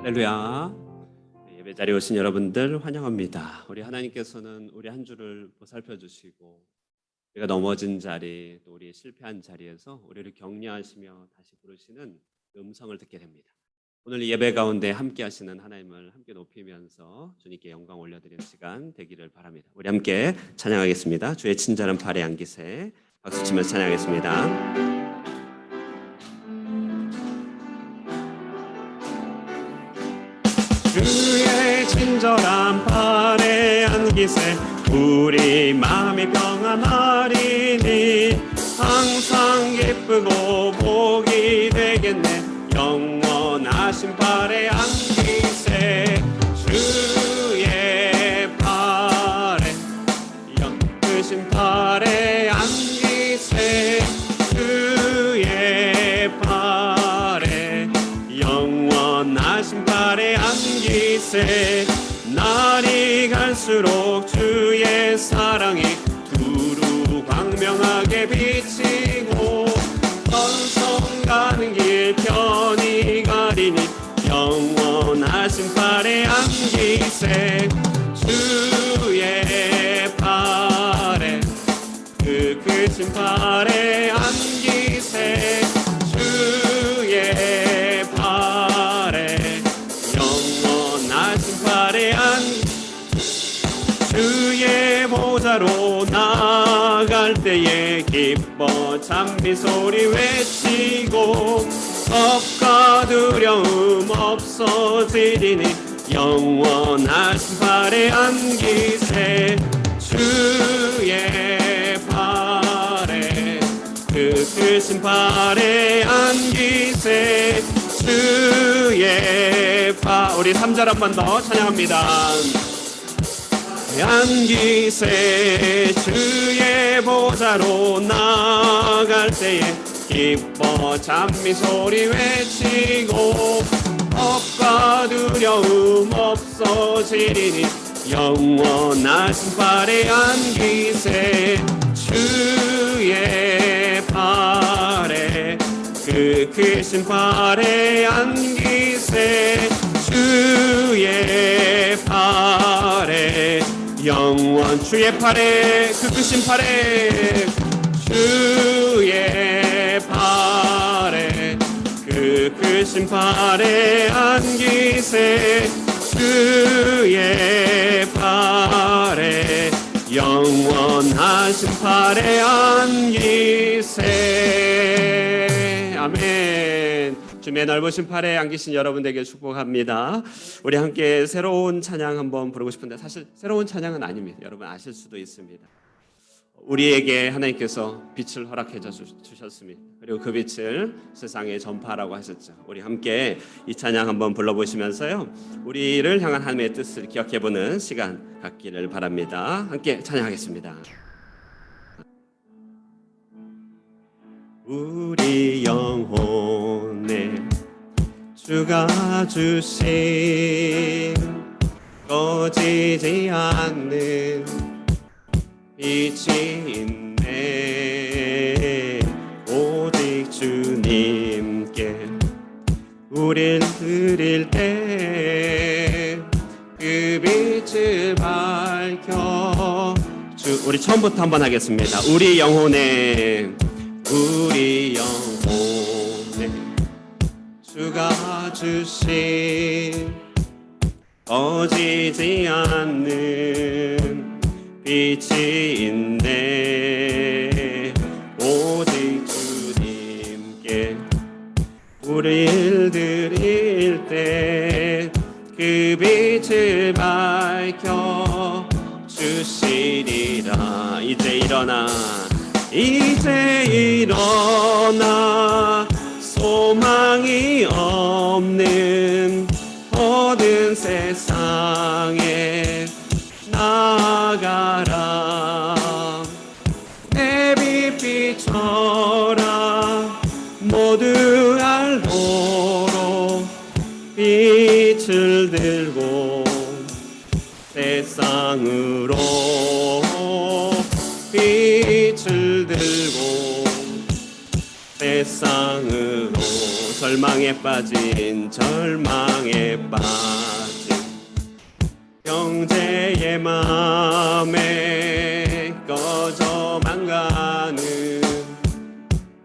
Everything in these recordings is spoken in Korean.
할렐루야. 예배 자리에 오신 여러분들 환영합니다. 우리 하나님께서는 우리 한 주를 보살펴 주시고 우리가 넘어진 자리, 또 우리 실패한 자리에서 우리를 격려하시며 다시 부르시는 음성을 듣게 됩니다. 오늘 이 예배 가운데 함께 하시는 하나님을 함께 높이면서 주님께 영광 올려드리는 시간 되기를 바랍니다. 우리 함께 찬양하겠습니다. 주의 친절한 팔에 안기세 박수치면서 찬양하겠습니다. 주의 친절한 팔에 안기세 우리 마음이 평안하리니 항상 기쁘고 복이 되겠네. 영원하신 팔에 안기세 주의 팔에 크신 팔에 안기세 주의 팔에 영원하신 팔에 안기세. 날이 갈수록 주의 사랑이 두루 광명하게 비치고 번성 가는 길 편히 가리니 영원하신 팔에 안기세 주의 팔에 그 크신 팔에 안기세 주의 팔에 영원하신 팔에 주의 보좌로 나아갈 때에 기뻐 찬미 소리 외치고 겁과 두려움 없어지리니 영원하신 팔에 안기세 주의 팔에 그 크신 팔에 안기세 주의 팔. 우리 3절 한 번 더 찬양합니다. 안기세 주의 보좌로 나아갈 때에 기뻐 찬미 소리 외치고 겁과 두려움 없어지리니 영원하신 팔에 안기세 주의 팔에 그 크신 팔에 안기세 주의 팔에 영원 주의 팔에 그 크신 팔에 주의 팔에 그 크신 팔에 안기세 주의 팔에 영원하신 팔에 안기세. 아멘. 주의 넓으신 팔에 안기신 여러분 되게 축복합니다. 우리 함께 새로운 찬양 한번 부르고 싶은데 사실 새로운 찬양은 아닙니다. 여러분 아실 수도 있습니다. 우리에게 하나님께서 빛을 허락해 주셨습니다. 그리고 그 빛을 세상에 전파하라고 하셨죠. 우리 함께 이 찬양 한번 불러보시면서요, 우리를 향한 하나님의 뜻을 기억해보는 시간 갖기를 바랍니다. 함께 찬양하겠습니다. 우리 영혼에 주가 주신 꺼지지 않는 빛이 있네. 오직 주님께 우릴 드릴 때 그 빛을 밝혀 우리 처음부터 한번 하겠습니다. 우리 영혼에 주가 주신 꺼지지 않는 빛이 있네. 오직 주님께 우릴 드릴 때 그 빛을 밝혀 주시리라. 이제 일어나 소망이 없는 모든 세상에 나아가라. 내 빛 비춰라. 모두 알도록 빛을 들고 세상으로 빛을 들고 세상으로 절망에 빠진 형제의 맘에 꺼져만 가는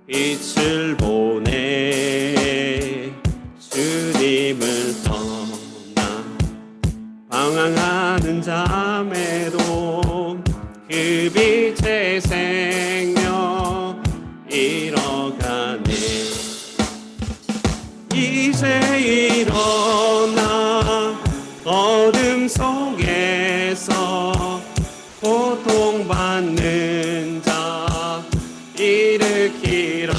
빛을 보내 주님을 떠나 방황하는 자매도 그 빛의 생명 잃어가네. 이제 일어나 어둠 속에서 고통받는 자 일으키라.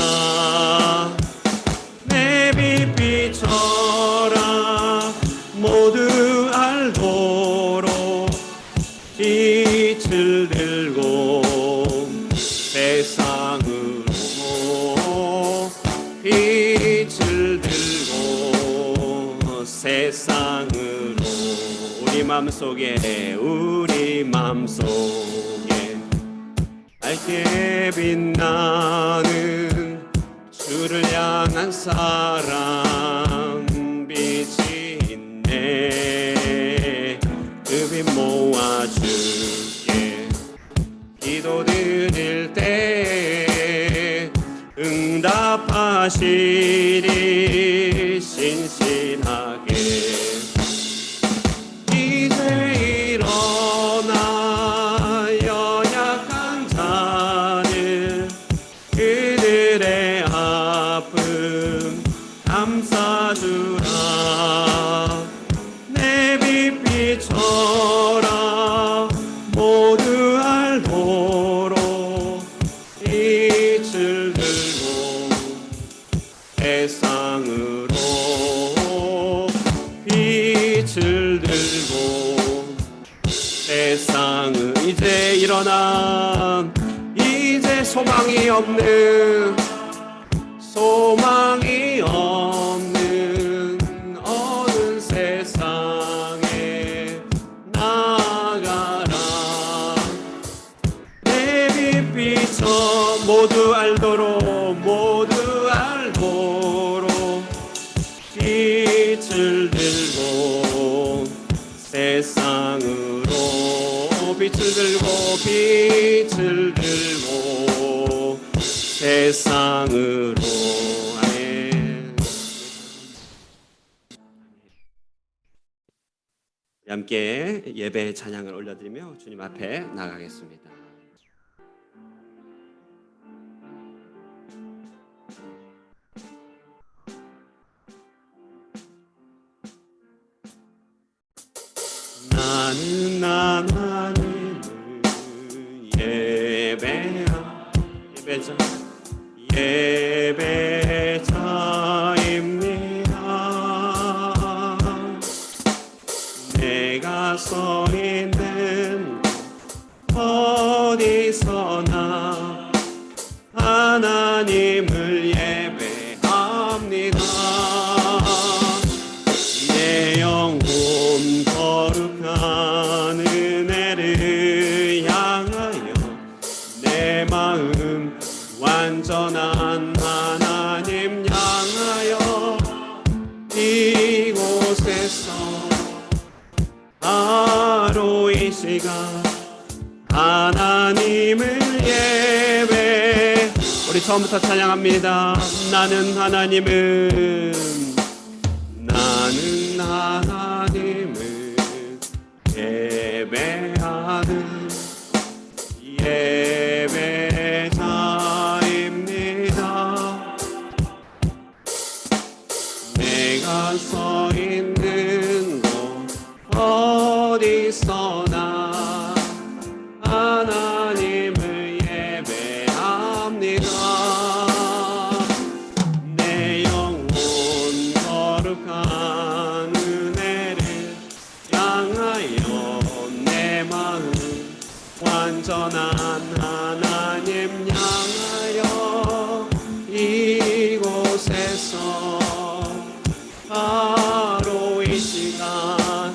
내 빛 비춰라. 모두 알도록 빛을 들고 세상으로 빛을 들고 세상으로 우리 맘속에 밝게 빛나는 주를 향한 사랑 빛이 있네. 그 빛 모아줄게. 기도 드릴 때 응답하시리 신실하게. 이제 일어나 연약한 자들 그들의 아픔 감싸주라. 내 빛 비춰라. 모두 알도록 빛을 들고 세상으로 빛을 들고 세상을. 이제 일어나. 이제 소망이 없는 어두운 세상에 나가라. 내 빛 비춰 모두 알도록 빛을 들고 세상으로 빛을 들고 세상으로. 아멘. 함께 예배 찬양을 올려드리며 주님 앞에 나가겠습니다. 나는 하나님을 예배자입니다. 내가 서 있는 어디서나 하나님을 예배합니다. 내 영혼 거룩한 은혜를 향하여 내 마음 완전한 하나님 향하여 이곳에서 바로 이 시간 하나님을 예배. 우리 처음부터 찬양합니다. 나는 하나님을 예배하는 예배자입니다. 내가 서 있는 곳 어디서나 하나님을 예배합니다. 내 영혼 거룩한 은혜를 향하여 내 마음 완전한 하나님 향하여 이곳에서 바로 이 시간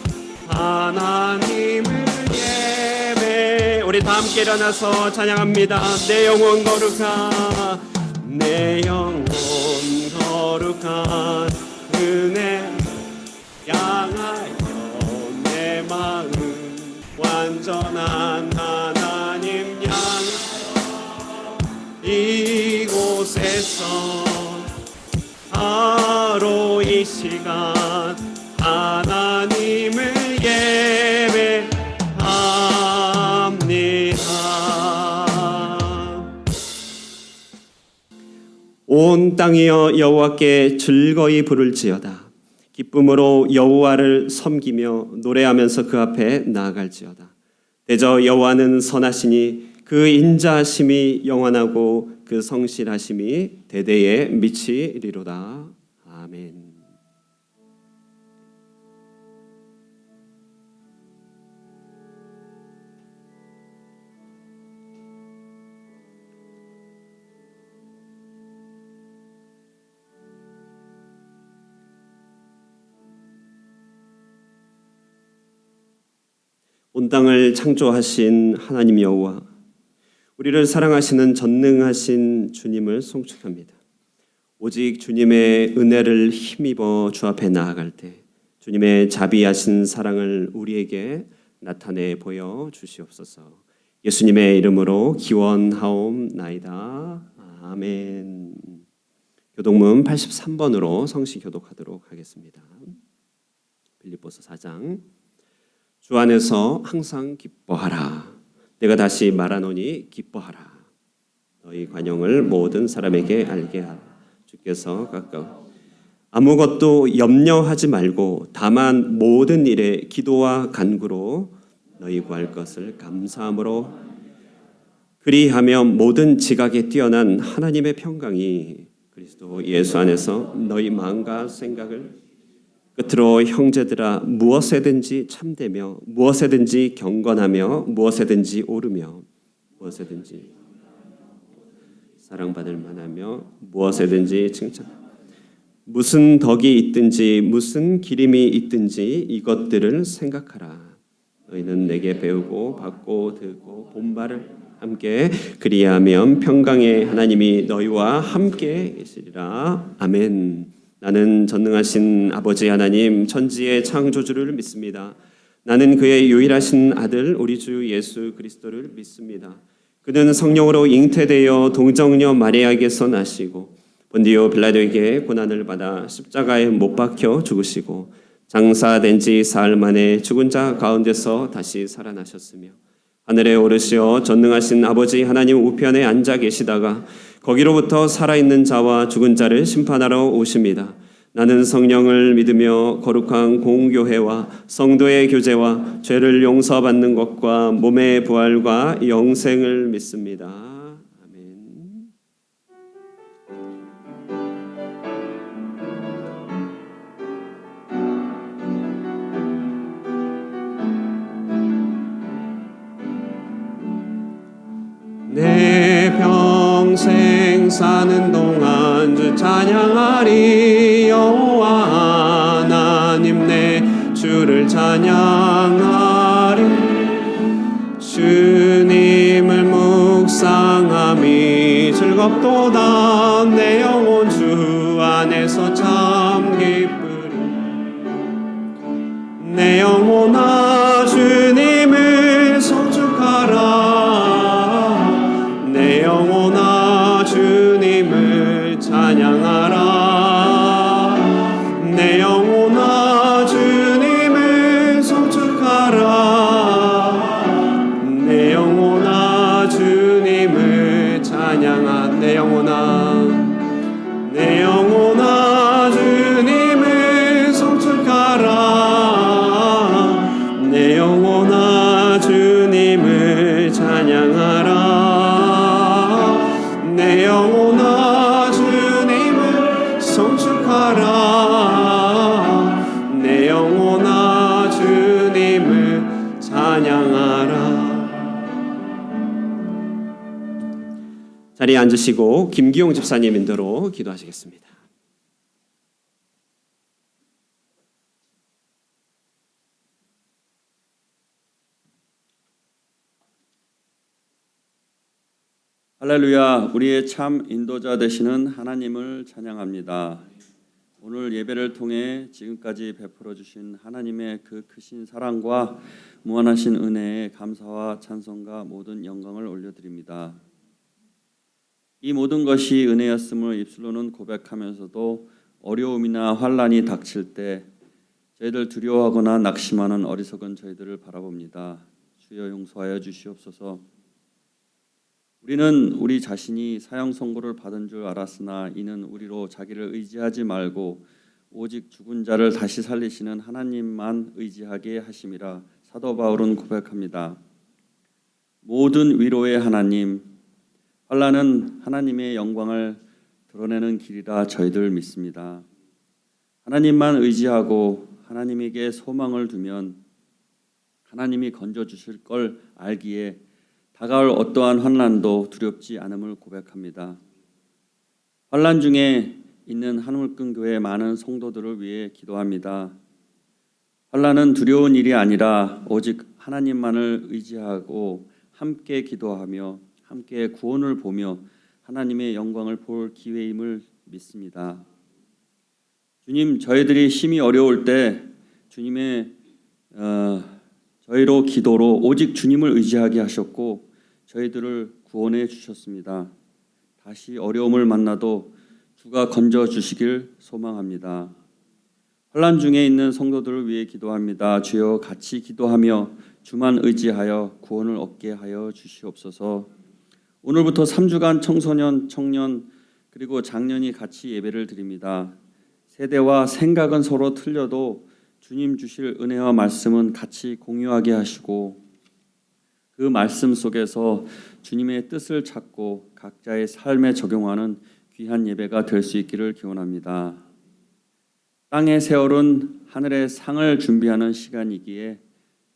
하나님을 예배. 우리 다 함께 일어나서 찬양합니다. 내 영혼 거룩한 내 영혼 거룩한 은혜 향하여 내 마음 완전한 하나님 향 이곳에서 바로 이 시간 하나님을 예배합니다. 온 땅이여 여호와께 즐거이 부를지어다. 기쁨으로 여호와를 섬기며 노래하면서 그 앞에 나아갈지어다. 대저 여호와는 선하시니 그 인자하심이 영원하고 그 성실하심이 대대에 미치리로다. 아멘. 온 땅을 창조하신 하나님 여호와, 우리를 사랑하시는 전능하신 주님을 송축합니다. 오직 주님의 은혜를 힘입어 주 앞에 나아갈 때 주님의 자비하신 사랑을 우리에게 나타내 보여 주시옵소서. 예수님의 이름으로 기원하옵나이다. 아멘. 교독문 83번으로 성시 교독하도록 하겠습니다. 빌립보서 4장. 주 안에서 항상 기뻐하라. 내가 다시 말하노니 기뻐하라. 너희 관용을 모든 사람에게 알게 하라. 주께서 가까워. 아무것도 염려하지 말고 다만 모든 일에 기도와 간구로 너희 구할 것을 감사함으로 그리하면 모든 지각에 뛰어난 하나님의 평강이 그리스도 예수 안에서 너희 마음과 생각을 끝으로 형제들아 무엇에든지 참되며 무엇에든지 경건하며 무엇에든지 오르며 무엇에든지 사랑받을 만하며 무엇에든지 칭찬 무슨 덕이 있든지 무슨 기림이 있든지 이것들을 생각하라. 너희는 내게 배우고 받고 듣고 본 바를 함께 그리하면 평강의 하나님이 너희와 함께 계시리라. 아멘. 나는 전능하신 아버지 하나님 천지의 창조주를 믿습니다. 나는 그의 유일하신 아들 우리 주 예수 그리스도를 믿습니다. 그는 성령으로 잉태되어 동정녀 마리아에게서 나시고 본디오 빌라도에게 고난을 받아 십자가에 못 박혀 죽으시고 장사된 지 사흘 만에 죽은 자 가운데서 다시 살아나셨으며 하늘에 오르시어 전능하신 아버지 하나님 우편에 앉아 계시다가 거기로부터 살아있는 자와 죽은 자를 심판하러 오십니다. 나는 성령을 믿으며 거룩한 공교회와 성도의 교제와 죄를 용서받는 것과 몸의 부활과 영생을 믿습니다. 아멘. 내 평생 사는 동안 주 찬양하리. 여호와 하나님 내 주를 찬양하리. 주님을 묵상함이 즐겁도다. 내 영혼 주 안에서 참 기쁘리. 내 영혼아 주님을 송축하라. 내 영혼아 주님을 찬양하라. 내 영혼아 주님을 송축하라. 내 영혼아 주님을 찬양하. 내 영혼아 내 영혼아 주님을 송축하라. 내 영혼아 주님을 찬양하라. 내 영혼아 주님을 송축하라. 내 영혼아 주님을 찬양하라. 자리에 앉으시고 김기용 집사님 인도로 기도하시겠습니다. 할렐루야, 우리의 참 인도자 되시는 하나님을 찬양합니다. 오늘 예배를 통해 지금까지 베풀어 주신 하나님의 그 크신 사랑과 무한하신 은혜에 감사와 찬송과 모든 영광을 올려드립니다. 이 모든 것이 은혜였음을 입술로는 고백하면서도 어려움이나 환난이 닥칠 때 저희들 두려워하거나 낙심하는 어리석은 저희들을 바라봅니다. 주여 용서하여 주시옵소서. 우리는 우리 자신이 사형 선고를 받은 줄 알았으나 이는 우리로 자기를 의지하지 말고 오직 죽은 자를 다시 살리시는 하나님만 의지하게 하심이라 사도 바울은 고백합니다. 모든 위로의 하나님, 환난은 하나님의 영광을 드러내는 길이라 저희들 믿습니다. 하나님만 의지하고 하나님에게 소망을 두면 하나님이 건져주실 걸 알기에 다가올 어떠한 환난도 두렵지 않음을 고백합니다. 환난 중에 있는 한울금 교회 많은 성도들을 위해 기도합니다. 환난은 두려운 일이 아니라 오직 하나님만을 의지하고 함께 기도하며 함께 구원을 보며 하나님의 영광을 볼 기회임을 믿습니다. 주님, 저희들이 심히 어려울 때 주님의 저희로 기도로 오직 주님을 의지하게 하셨고 저희들을 구원해 주셨습니다. 다시 어려움을 만나도 주가 건져 주시길 소망합니다. 환난 중에 있는 성도들을 위해 기도합니다. 주여 같이 기도하며 주만 의지하여 구원을 얻게 하여 주시옵소서. 오늘부터 3주간 청소년, 청년 그리고 장년이 같이 예배를 드립니다. 세대와 생각은 서로 틀려도 주님 주실 은혜와 말씀은 같이 공유하게 하시고 그 말씀 속에서 주님의 뜻을 찾고 각자의 삶에 적용하는 귀한 예배가 될 수 있기를 기원합니다. 땅의 세월은 하늘의 상을 준비하는 시간이기에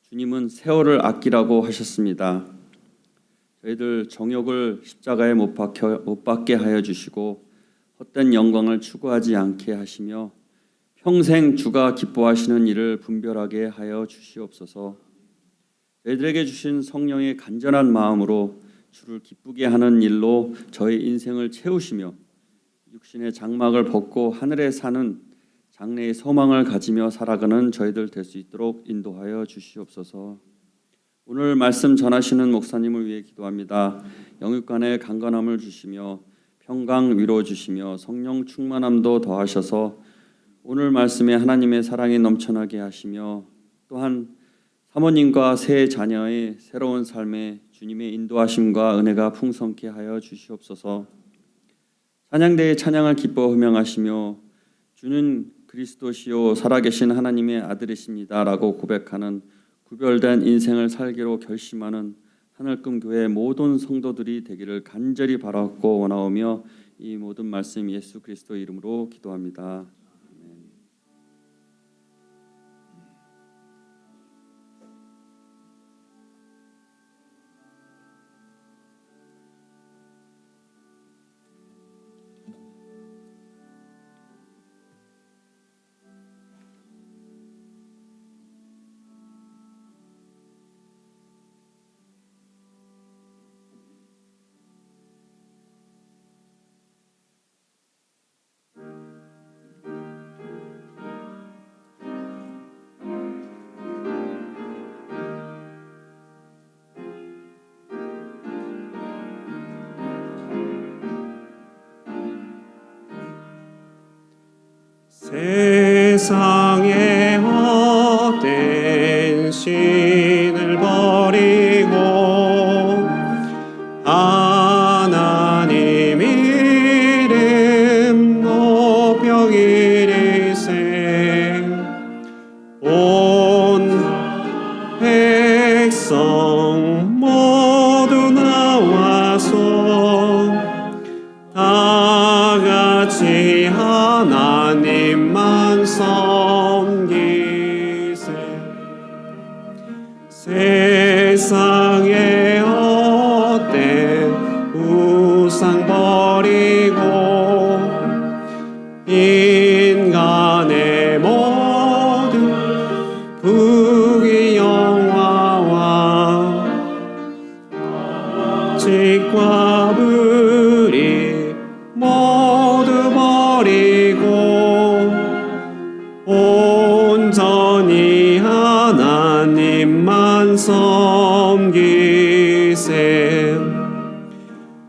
주님은 세월을 아끼라고 하셨습니다. 저희들 정욕을 십자가에 못 박게 하여 주시고 헛된 영광을 추구하지 않게 하시며 평생 주가 기뻐하시는 일을 분별하게 하여 주시옵소서. 저희들에게 주신 성령의 간절한 마음으로 주를 기쁘게 하는 일로 저희 인생을 채우시며 육신의 장막을 벗고 하늘에 사는 장래의 소망을 가지며 살아가는 저희들 될 수 있도록 인도하여 주시옵소서. 오늘 말씀 전하시는 목사님을 위해 기도합니다. 영육간의 강건함을 주시며 평강 위로 주시며 성령 충만함도 더하셔서 오늘 말씀에 하나님의 사랑이 넘쳐나게 하시며 또한 사모님과 세 자녀의 새로운 삶에 주님의 인도하심과 은혜가 풍성케 하여 주시옵소서. 찬양대의 찬양을 기뻐 흠양하시며 주는 그리스도시요 살아계신 하나님의 아들이십니다 라고 고백하는 구별된 인생을 살기로 결심하는 하늘금 교회 모든 성도들이 되기를 간절히 바라고 원하오며 이 모든 말씀 예수 그리스도 이름으로 기도합니다. 세상에 헛된 신을 버리고 하나님 이름 높여 기리세 온 백성 모두 나와서 다 같이 하나님만 섬기세 세상에 헛된 우상 버리고 인간의 모든 부귀 영화와 직과 잡으리 모두 버리고 온전히 하나님만 섬기세.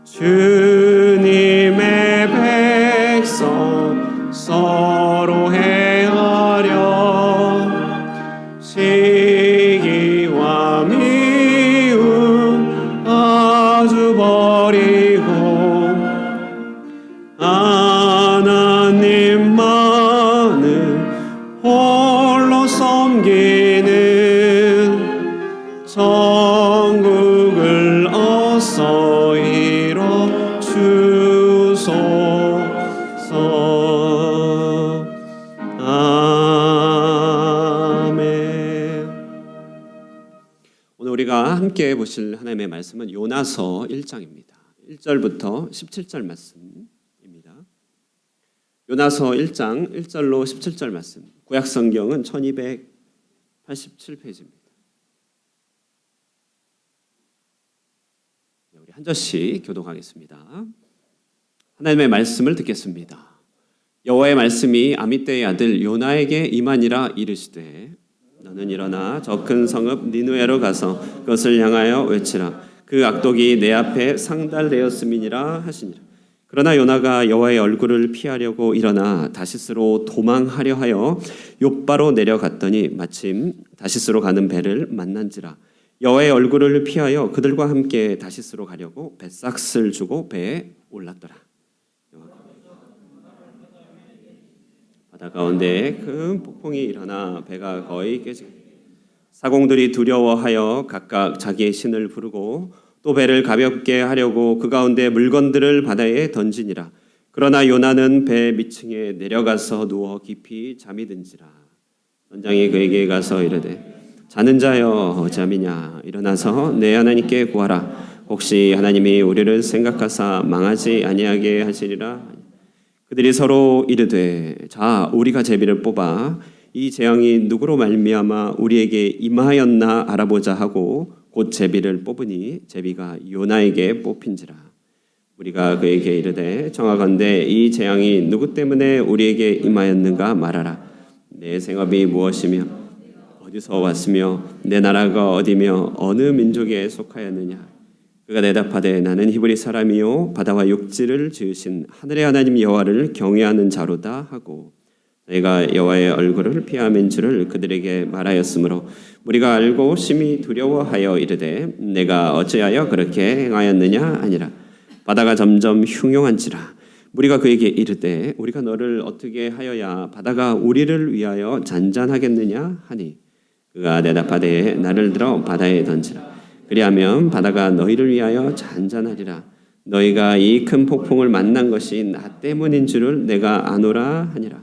주님의 백성 서로 행하려 시기와 미움 아주 버리고 하나님만을 홀로 섬기는 천국을 어서 이뤄 주소서. 아멘. 오늘 우리가 함께 보실 하나님의 말씀은 요나서 1장입니다. 1절부터 17절 말씀입니다. 요나서 1장 1절로 17절 말씀. 구약 성경은 1287페이지입니다. 우리 한 절씩 교독하겠습니다. 하나님의 말씀을 듣겠습니다. 여호와의 말씀이 아미떼의 아들 요나에게 임하니라. 이르시되 너는 일어나 저 큰 성읍 니느웨로 가서 그것을 향하여 외치라. 그 악독이 내 앞에 상달되었음이니라 하시니라. 그러나 요나가 여호와의 얼굴을 피하려고 일어나 다시스로 도망하려 하여 욥바로 내려갔더니 마침 다시스로 가는 배를 만난지라. 여호와의 얼굴을 피하여 그들과 함께 다시스로 가려고 뱃삭을 주고 배에 올랐더라. 바다 가운데 큰 폭풍이 일어나 배가 거의 깨지고 사공들이 두려워하여 각각 자기의 신을 부르고 또 배를 가볍게 하려고 그 가운데 물건들을 바다에 던지니라. 그러나 요나는 배 밑층에 내려가서 누워 깊이 잠이 든지라. 선장이 그에게 가서 이르되 자는 자여 잠이냐. 일어나서 내 하나님께 구하라. 혹시 하나님이 우리를 생각하사 망하지 아니하게 하시리라. 그들이 서로 이르되 자 우리가 제비를 뽑아 이 재앙이 누구로 말미암아 우리에게 임하였나 알아보자 하고 곧 제비를 뽑으니 제비가 요나에게 뽑힌지라. 우리가 그에게 이르되 정하건대 이 재앙이 누구 때문에 우리에게 임하였는가 말하라. 내 생업이 무엇이며 어디서 왔으며 내 나라가 어디며 어느 민족에 속하였느냐. 그가 대답하되 나는 히브리 사람이요 바다와 육지를 지으신 하늘의 하나님 여호와를 경외하는 자로다 하고 내가 여호와의 얼굴을 피함인 줄을 그들에게 말하였으므로 우리가 알고 심히 두려워하여 이르되 내가 어찌하여 그렇게 행하였느냐 아니라. 바다가 점점 흉용한지라. 우리가 그에게 이르되 우리가 너를 어떻게 하여야 바다가 우리를 위하여 잔잔하겠느냐 하니 그가 대답하되 나를 들어 바다에 던지라. 그리하면 바다가 너희를 위하여 잔잔하리라. 너희가 이 큰 폭풍을 만난 것이 나 때문인 줄을 내가 아노라 하니라.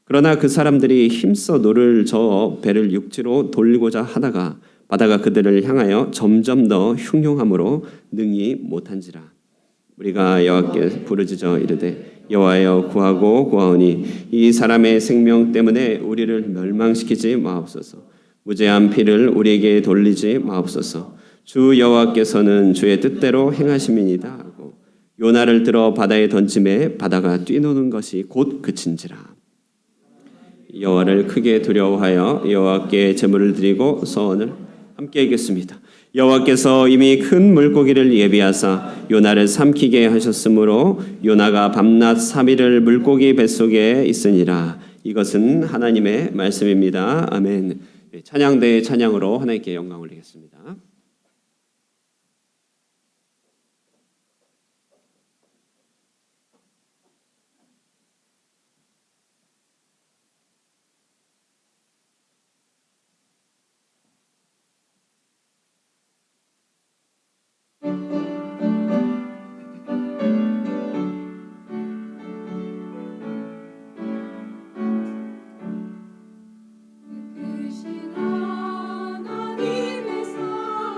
그러나 그 사람들이 힘써 노를 저어 배를 육지로 돌리고자 하다가 바다가 그들을 향하여 점점 더 흉흉함으로 능히 못한지라. 우리가 여호와께 부르짖어 이르되 여호와여 구하고 구하오니 이 사람의 생명 때문에 우리를 멸망시키지 마옵소서. 무죄한 피를 우리에게 돌리지 마옵소서. 주 여호와께서는 주의 뜻대로 행하심이니이다 하고 요나를 들어 바다에 던짐에 바다가 뛰노는 것이 곧 그친지라. 여호와를 크게 두려워하여 여호와께 제물을 드리고 서원을 함께 하겠습니다. 여호와께서 이미 큰 물고기를 예비하사 요나를 삼키게 하셨으므로 요나가 밤낮 3일을 물고기 뱃속에 있으니라. 이것은 하나님의 말씀입니다. 아멘. 찬양대의 찬양으로 하나님께 영광 올리겠습니다. 크신 하나님의 사랑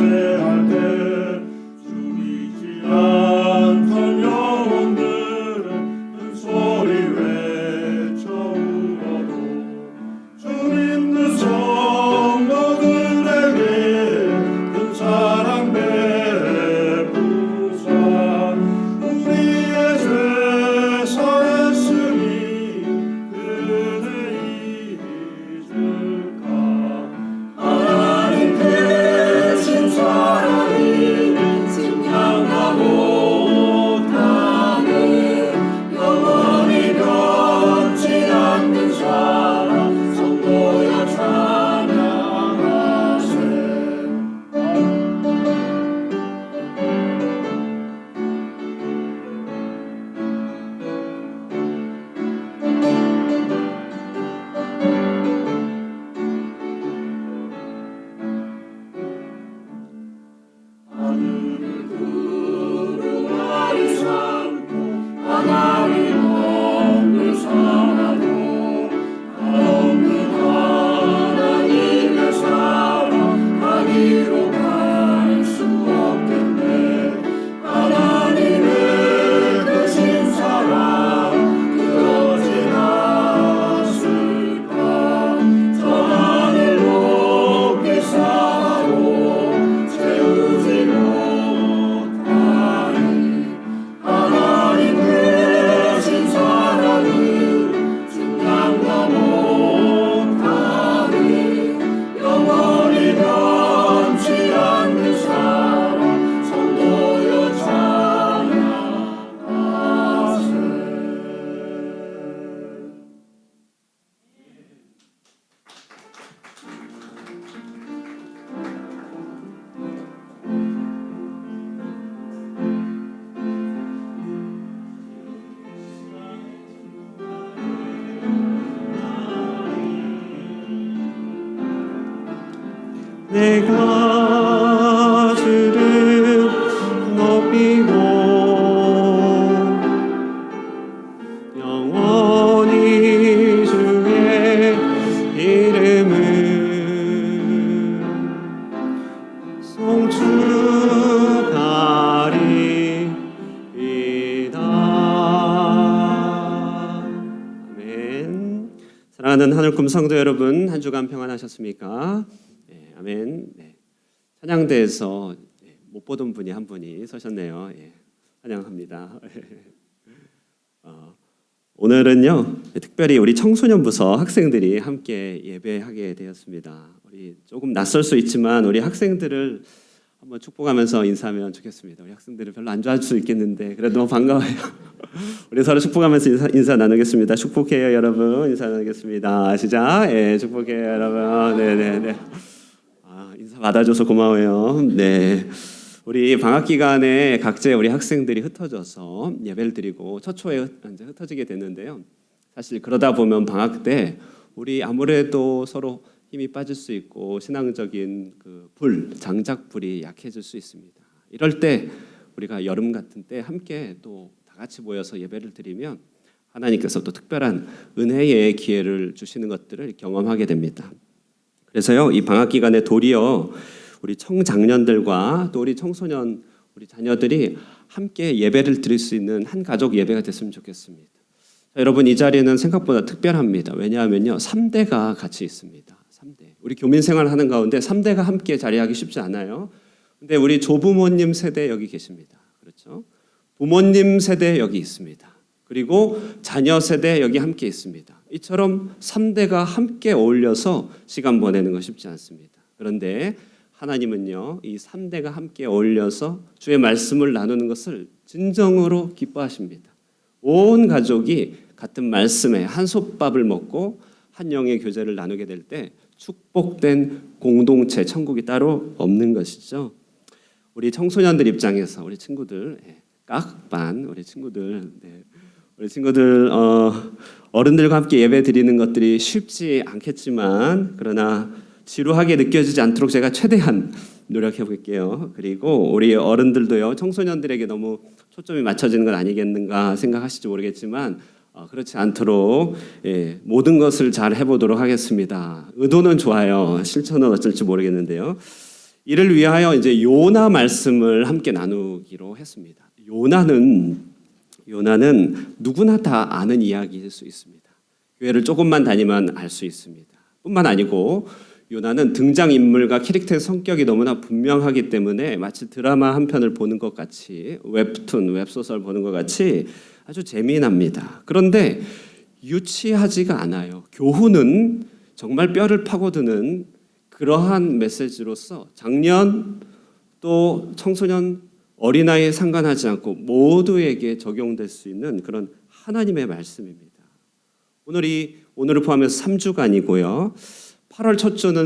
노래할 때 죽이지 않던 영혼들의 큰 소리 외쳐 울어도 주 믿는 성도들에게 큰 사랑 베푸사 우리의 죄 사했으니 그대 잊을까 하나님 크신 사랑이 증명다 못하는 영원히 변치 않는 사랑 성도여 찬양하세 하늘을 구름아리 삼고 하나님 없는 사랑도 없는 하나님의 사랑 가기로 갈 수 없겠네 하나님의 크신 사랑 그러지 않았을까 저 하늘 높이 쌓고 채우지 못하니 하나님 크신 사랑을 증명다 못하니 영원히 변치 않는 사랑 성도여 찬양하세 내가 주를 높이고 영원히 주의 이름을 송축하리이다. 아멘. 사랑하는 하늘꿈 성도 여러분, 한 주간 평안하셨습니까? 아멘. 네. 찬양대에서 못 보던 분이 한 분이 서셨네요. 찬양합니다. 오늘은요 특별히 우리 청소년 부서 학생들이 함께 예배하게 되었습니다. 우리 조금 낯설 수 있지만 우리 학생들을 한번 축복하면서 인사하면 좋겠습니다. 우리 학생들은 별로 안 좋아할 수 있겠는데 그래도 너무 반가워요. 우리 서로 축복하면서 인사 나누겠습니다. 축복해요 여러분. 인사 나누겠습니다. 시작. 축복해요 여러분. 네네네. 인사 받아줘서 고마워요. 네, 우리 방학 기간에 각재 우리 학생들이 흩어져서 예배를 드리고 처초에 이제 흩어지게 됐는데요. 사실 그러다 보면 방학 때 우리 아무래도 서로 힘이 빠질 수 있고 신앙적인 그 장작불이 약해질 수 있습니다. 이럴 때 우리가 여름 같은 때 함께 또 다 같이 모여서 예배를 드리면 하나님께서 또 특별한 은혜의 기회를 주시는 것들을 경험하게 됩니다. 그래서요 이 방학 기간에 도리어 우리 청장년들과 또 우리 청소년 우리 자녀들이 함께 예배를 드릴 수 있는 한 가족 예배가 됐으면 좋겠습니다. 자, 여러분 이 자리는 생각보다 특별합니다. 왜냐하면요 3대가 같이 있습니다. 3대. 우리 교민 생활하는 가운데 3대가 함께 자리하기 쉽지 않아요. 근데 우리 조부모님 세대 여기 계십니다. 그렇죠? 부모님 세대 여기 있습니다. 그리고 자녀 세대 여기 함께 있습니다. 이처럼 3대가 함께 어울려서 시간 보내는 거 쉽지 않습니다. 그런데 하나님은요 이 3대가 함께 어울려서 주의 말씀을 나누는 것을 진정으로 기뻐하십니다. 온 가족이 같은 말씀에 한솥밥을 먹고 한 영의 교제를 나누게 될 때 축복된 공동체 천국이 따로 없는 것이죠. 우리 청소년들 입장에서 우리 친구들 깍반 우리 친구들 어른들과 함께 예배 드리는 것들이 쉽지 않겠지만 그러나 지루하게 느껴지지 않도록 제가 최대한 노력해 볼게요. 그리고 우리 어른들도요 청소년들에게 너무 초점이 맞춰지는 건 아니겠는가 생각하실지 모르겠지만 그렇지 않도록 모든 것을 잘 해보도록 하겠습니다. 의도는 좋아요. 실천은 어쩔지 모르겠는데요. 이를 위하여 이제 요나 말씀을 함께 나누기로 했습니다. 요나는 누구나 다 아는 이야기일 수 있습니다. 교회를 조금만 다니면 알 수 있습니다. 뿐만 아니고 요나는 등장인물과 캐릭터의 성격이 너무나 분명하기 때문에 마치 드라마 한 편을 보는 것 같이 웹툰, 웹소설 보는 것 같이 아주 재미납니다. 그런데 유치하지가 않아요. 교훈은 정말 뼈를 파고드는 그러한 메시지로서 작년 또 청소년 어린아이에 상관하지 않고 모두에게 적용될 수 있는 그런 하나님의 말씀입니다. 오늘을 포함해서 3주간이고요. 8월 첫 주는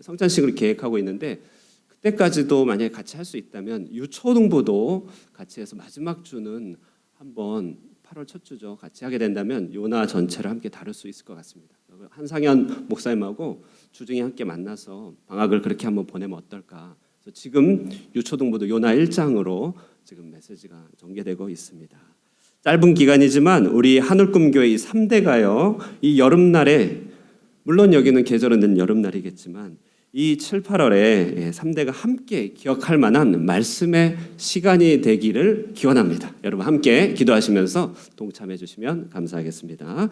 성찬식을 계획하고 있는데 그때까지도 만약에 같이 할 수 있다면 유초등부도 같이 해서 마지막 주는 한번 8월 첫 주죠. 같이 하게 된다면 요나 전체를 함께 다룰 수 있을 것 같습니다. 한상현 목사님하고 주중에 함께 만나서 방학을 그렇게 한번 보내면 어떨까. 그래서 지금 유초등부도 요나 1장으로 지금 메시지가 전개되고 있습니다. 짧은 기간이지만 우리 하늘꿈교회 이 3대가요. 이 여름날에 물론 여기는 계절은 된 여름날이겠지만 이 7, 8월에 3대가 함께 기억할 만한 말씀의 시간이 되기를 기원합니다. 여러분 함께 기도하시면서 동참해 주시면 감사하겠습니다.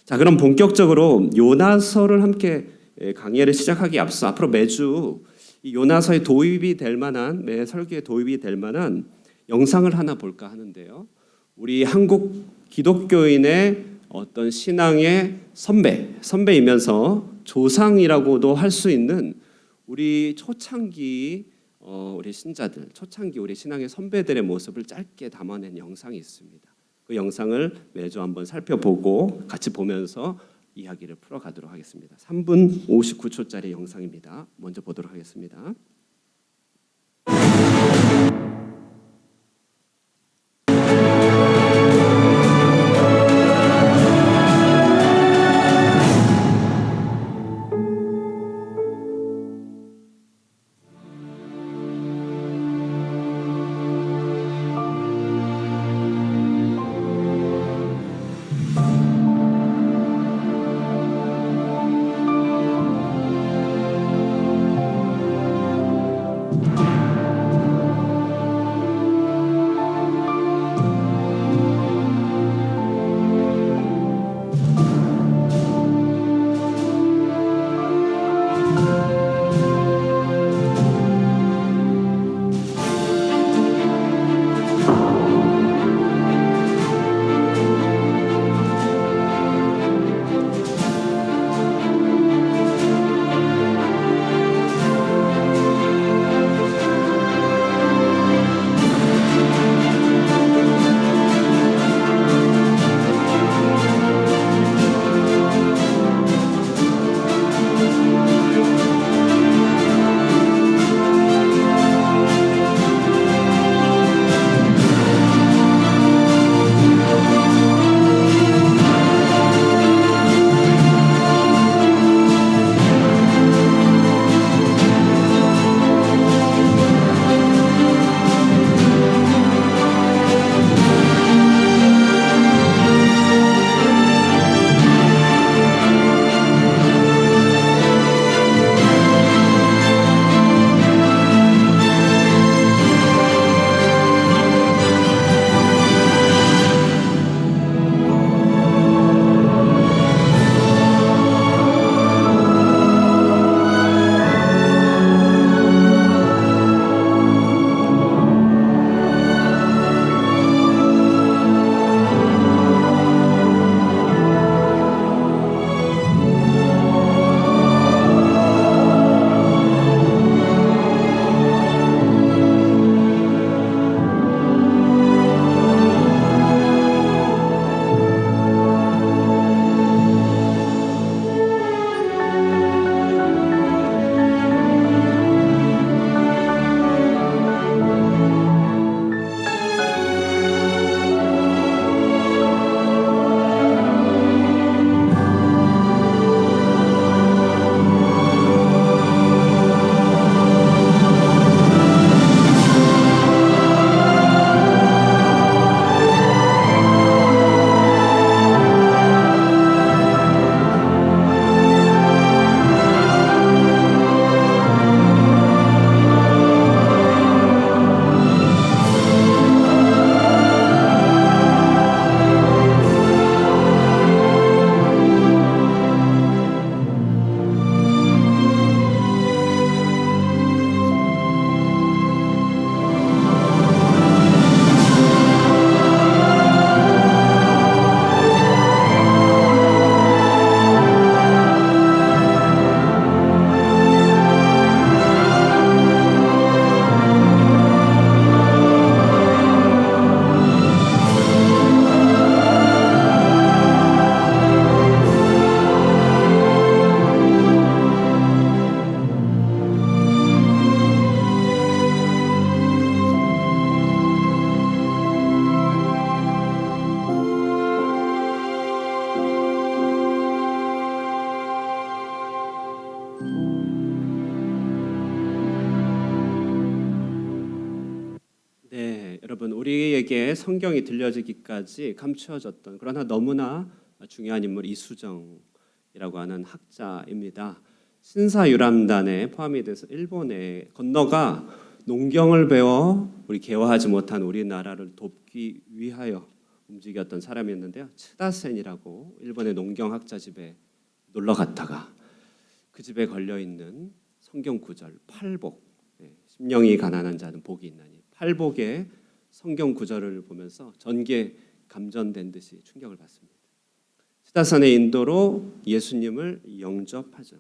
자, 그럼 본격적으로 요나서를 함께 강의를 시작하기 앞서 앞으로 매주 이 요나서에 도입이 될 만한 매 설교에 도입이 될 만한 영상을 하나 볼까 하는데요. 우리 한국 기독교인의 어떤 신앙의 선배이면서 조상이라고도 할 수 있는 우리 초창기 우리 신자들, 초창기 우리 신앙의 선배들의 모습을 짧게 담아낸 영상이 있습니다. 그 영상을 매주 한번 살펴보고 같이 보면서 이야기를 풀어가도록 하겠습니다. 3분 59초짜리 영상입니다. 먼저 보도록 하겠습니다. 여러분 우리에게 성경이 들려지기까지 감추어졌던 그러나 너무나 중요한 인물 이수정이라고 하는 학자입니다. 신사유람단에 포함이 돼서 일본에 건너가 농경을 배워 우리 개화하지 못한 우리나라를 돕기 위하여 움직였던 사람이었는데요. 츠다센이라고 일본의 농경학자 집에 놀러 갔다가 그 집에 걸려 있는 성경 구절 팔복, 심령이 가난한 자는 복이 있나니 팔복의 성경 구절을 보면서 전개 감전된 듯이 충격을 받습니다. 츠다센의 인도로 예수님을 영접하죠.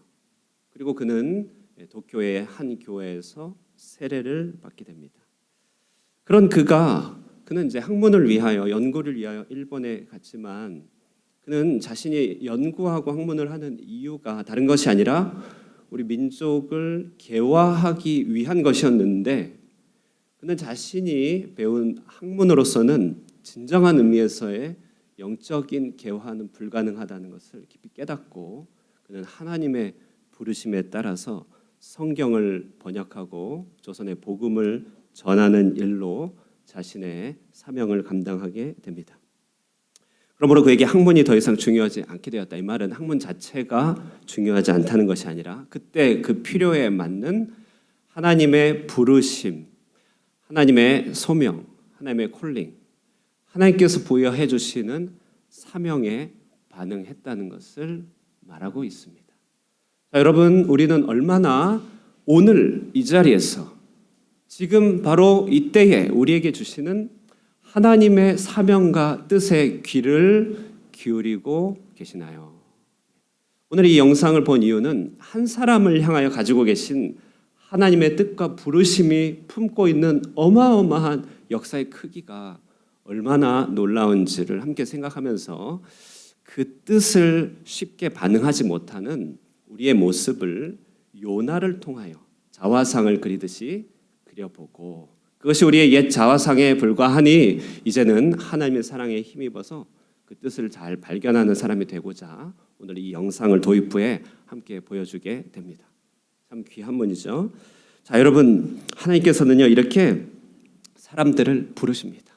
그리고 그는 도쿄의 한 교회에서 세례를 받게 됩니다. 그런 그는 이제 학문을 위하여 연구를 위하여 일본에 갔지만 그는 자신이 연구하고 학문을 하는 이유가 다른 것이 아니라 우리 민족을 개화하기 위한 것이었는데 그는 자신이 배운 학문으로서는 진정한 의미에서의 영적인 개화는 불가능하다는 것을 깊이 깨닫고 그는 하나님의 부르심에 따라서 성경을 번역하고 조선의 복음을 전하는 일로 자신의 사명을 감당하게 됩니다. 그러므로 그에게 학문이 더 이상 중요하지 않게 되었다. 이 말은 학문 자체가 중요하지 않다는 것이 아니라 그때 그 필요에 맞는 하나님의 부르심, 하나님의 소명, 하나님의 콜링, 하나님께서 부여해 주시는 사명에 반응했다는 것을 말하고 있습니다. 자, 여러분 우리는 얼마나 오늘 이 자리에서 지금 바로 이때에 우리에게 주시는 하나님의 사명과 뜻에 귀를 기울이고 계시나요? 오늘 이 영상을 본 이유는 한 사람을 향하여 가지고 계신 하나님의 뜻과 부르심이 품고 있는 어마어마한 역사의 크기가 얼마나 놀라운지를 함께 생각하면서 그 뜻을 쉽게 반응하지 못하는 우리의 모습을 요나를 통하여 자화상을 그리듯이 그려보고 그것이 우리의 옛 자화상에 불과하니 이제는 하나님의 사랑에 힘입어서 그 뜻을 잘 발견하는 사람이 되고자 오늘 이 영상을 도입부에 함께 보여주게 됩니다. 참 귀한 분이죠. 자, 여러분 하나님께서는요 이렇게 사람들을 부르십니다.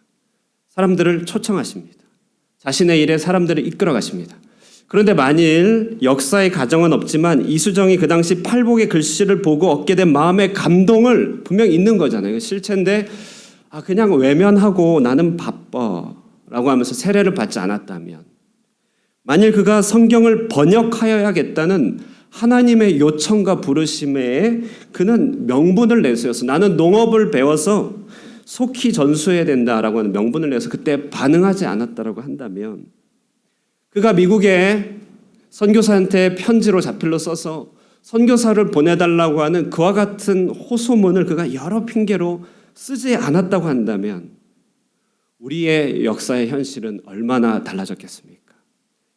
사람들을 초청하십니다. 자신의 일에 사람들을 이끌어 가십니다. 그런데 만일 역사의 가정은 없지만 이수정이 그 당시 팔복의 글씨를 보고 얻게 된 마음의 감동을 분명히 있는 거잖아요. 실체인데 그냥 외면하고 나는 바빠라고 하면서 세례를 받지 않았다면 만일 그가 성경을 번역하여야겠다는 하나님의 요청과 부르심에 그는 명분을 내세워서 나는 농업을 배워서 속히 전수해야 된다라고 하는 명분을 내서 그때 반응하지 않았다라고 한다면 그가 미국에 선교사한테 편지로 자필로 써서 선교사를 보내달라고 하는 그와 같은 호소문을 그가 여러 핑계로 쓰지 않았다고 한다면 우리의 역사의 현실은 얼마나 달라졌겠습니까?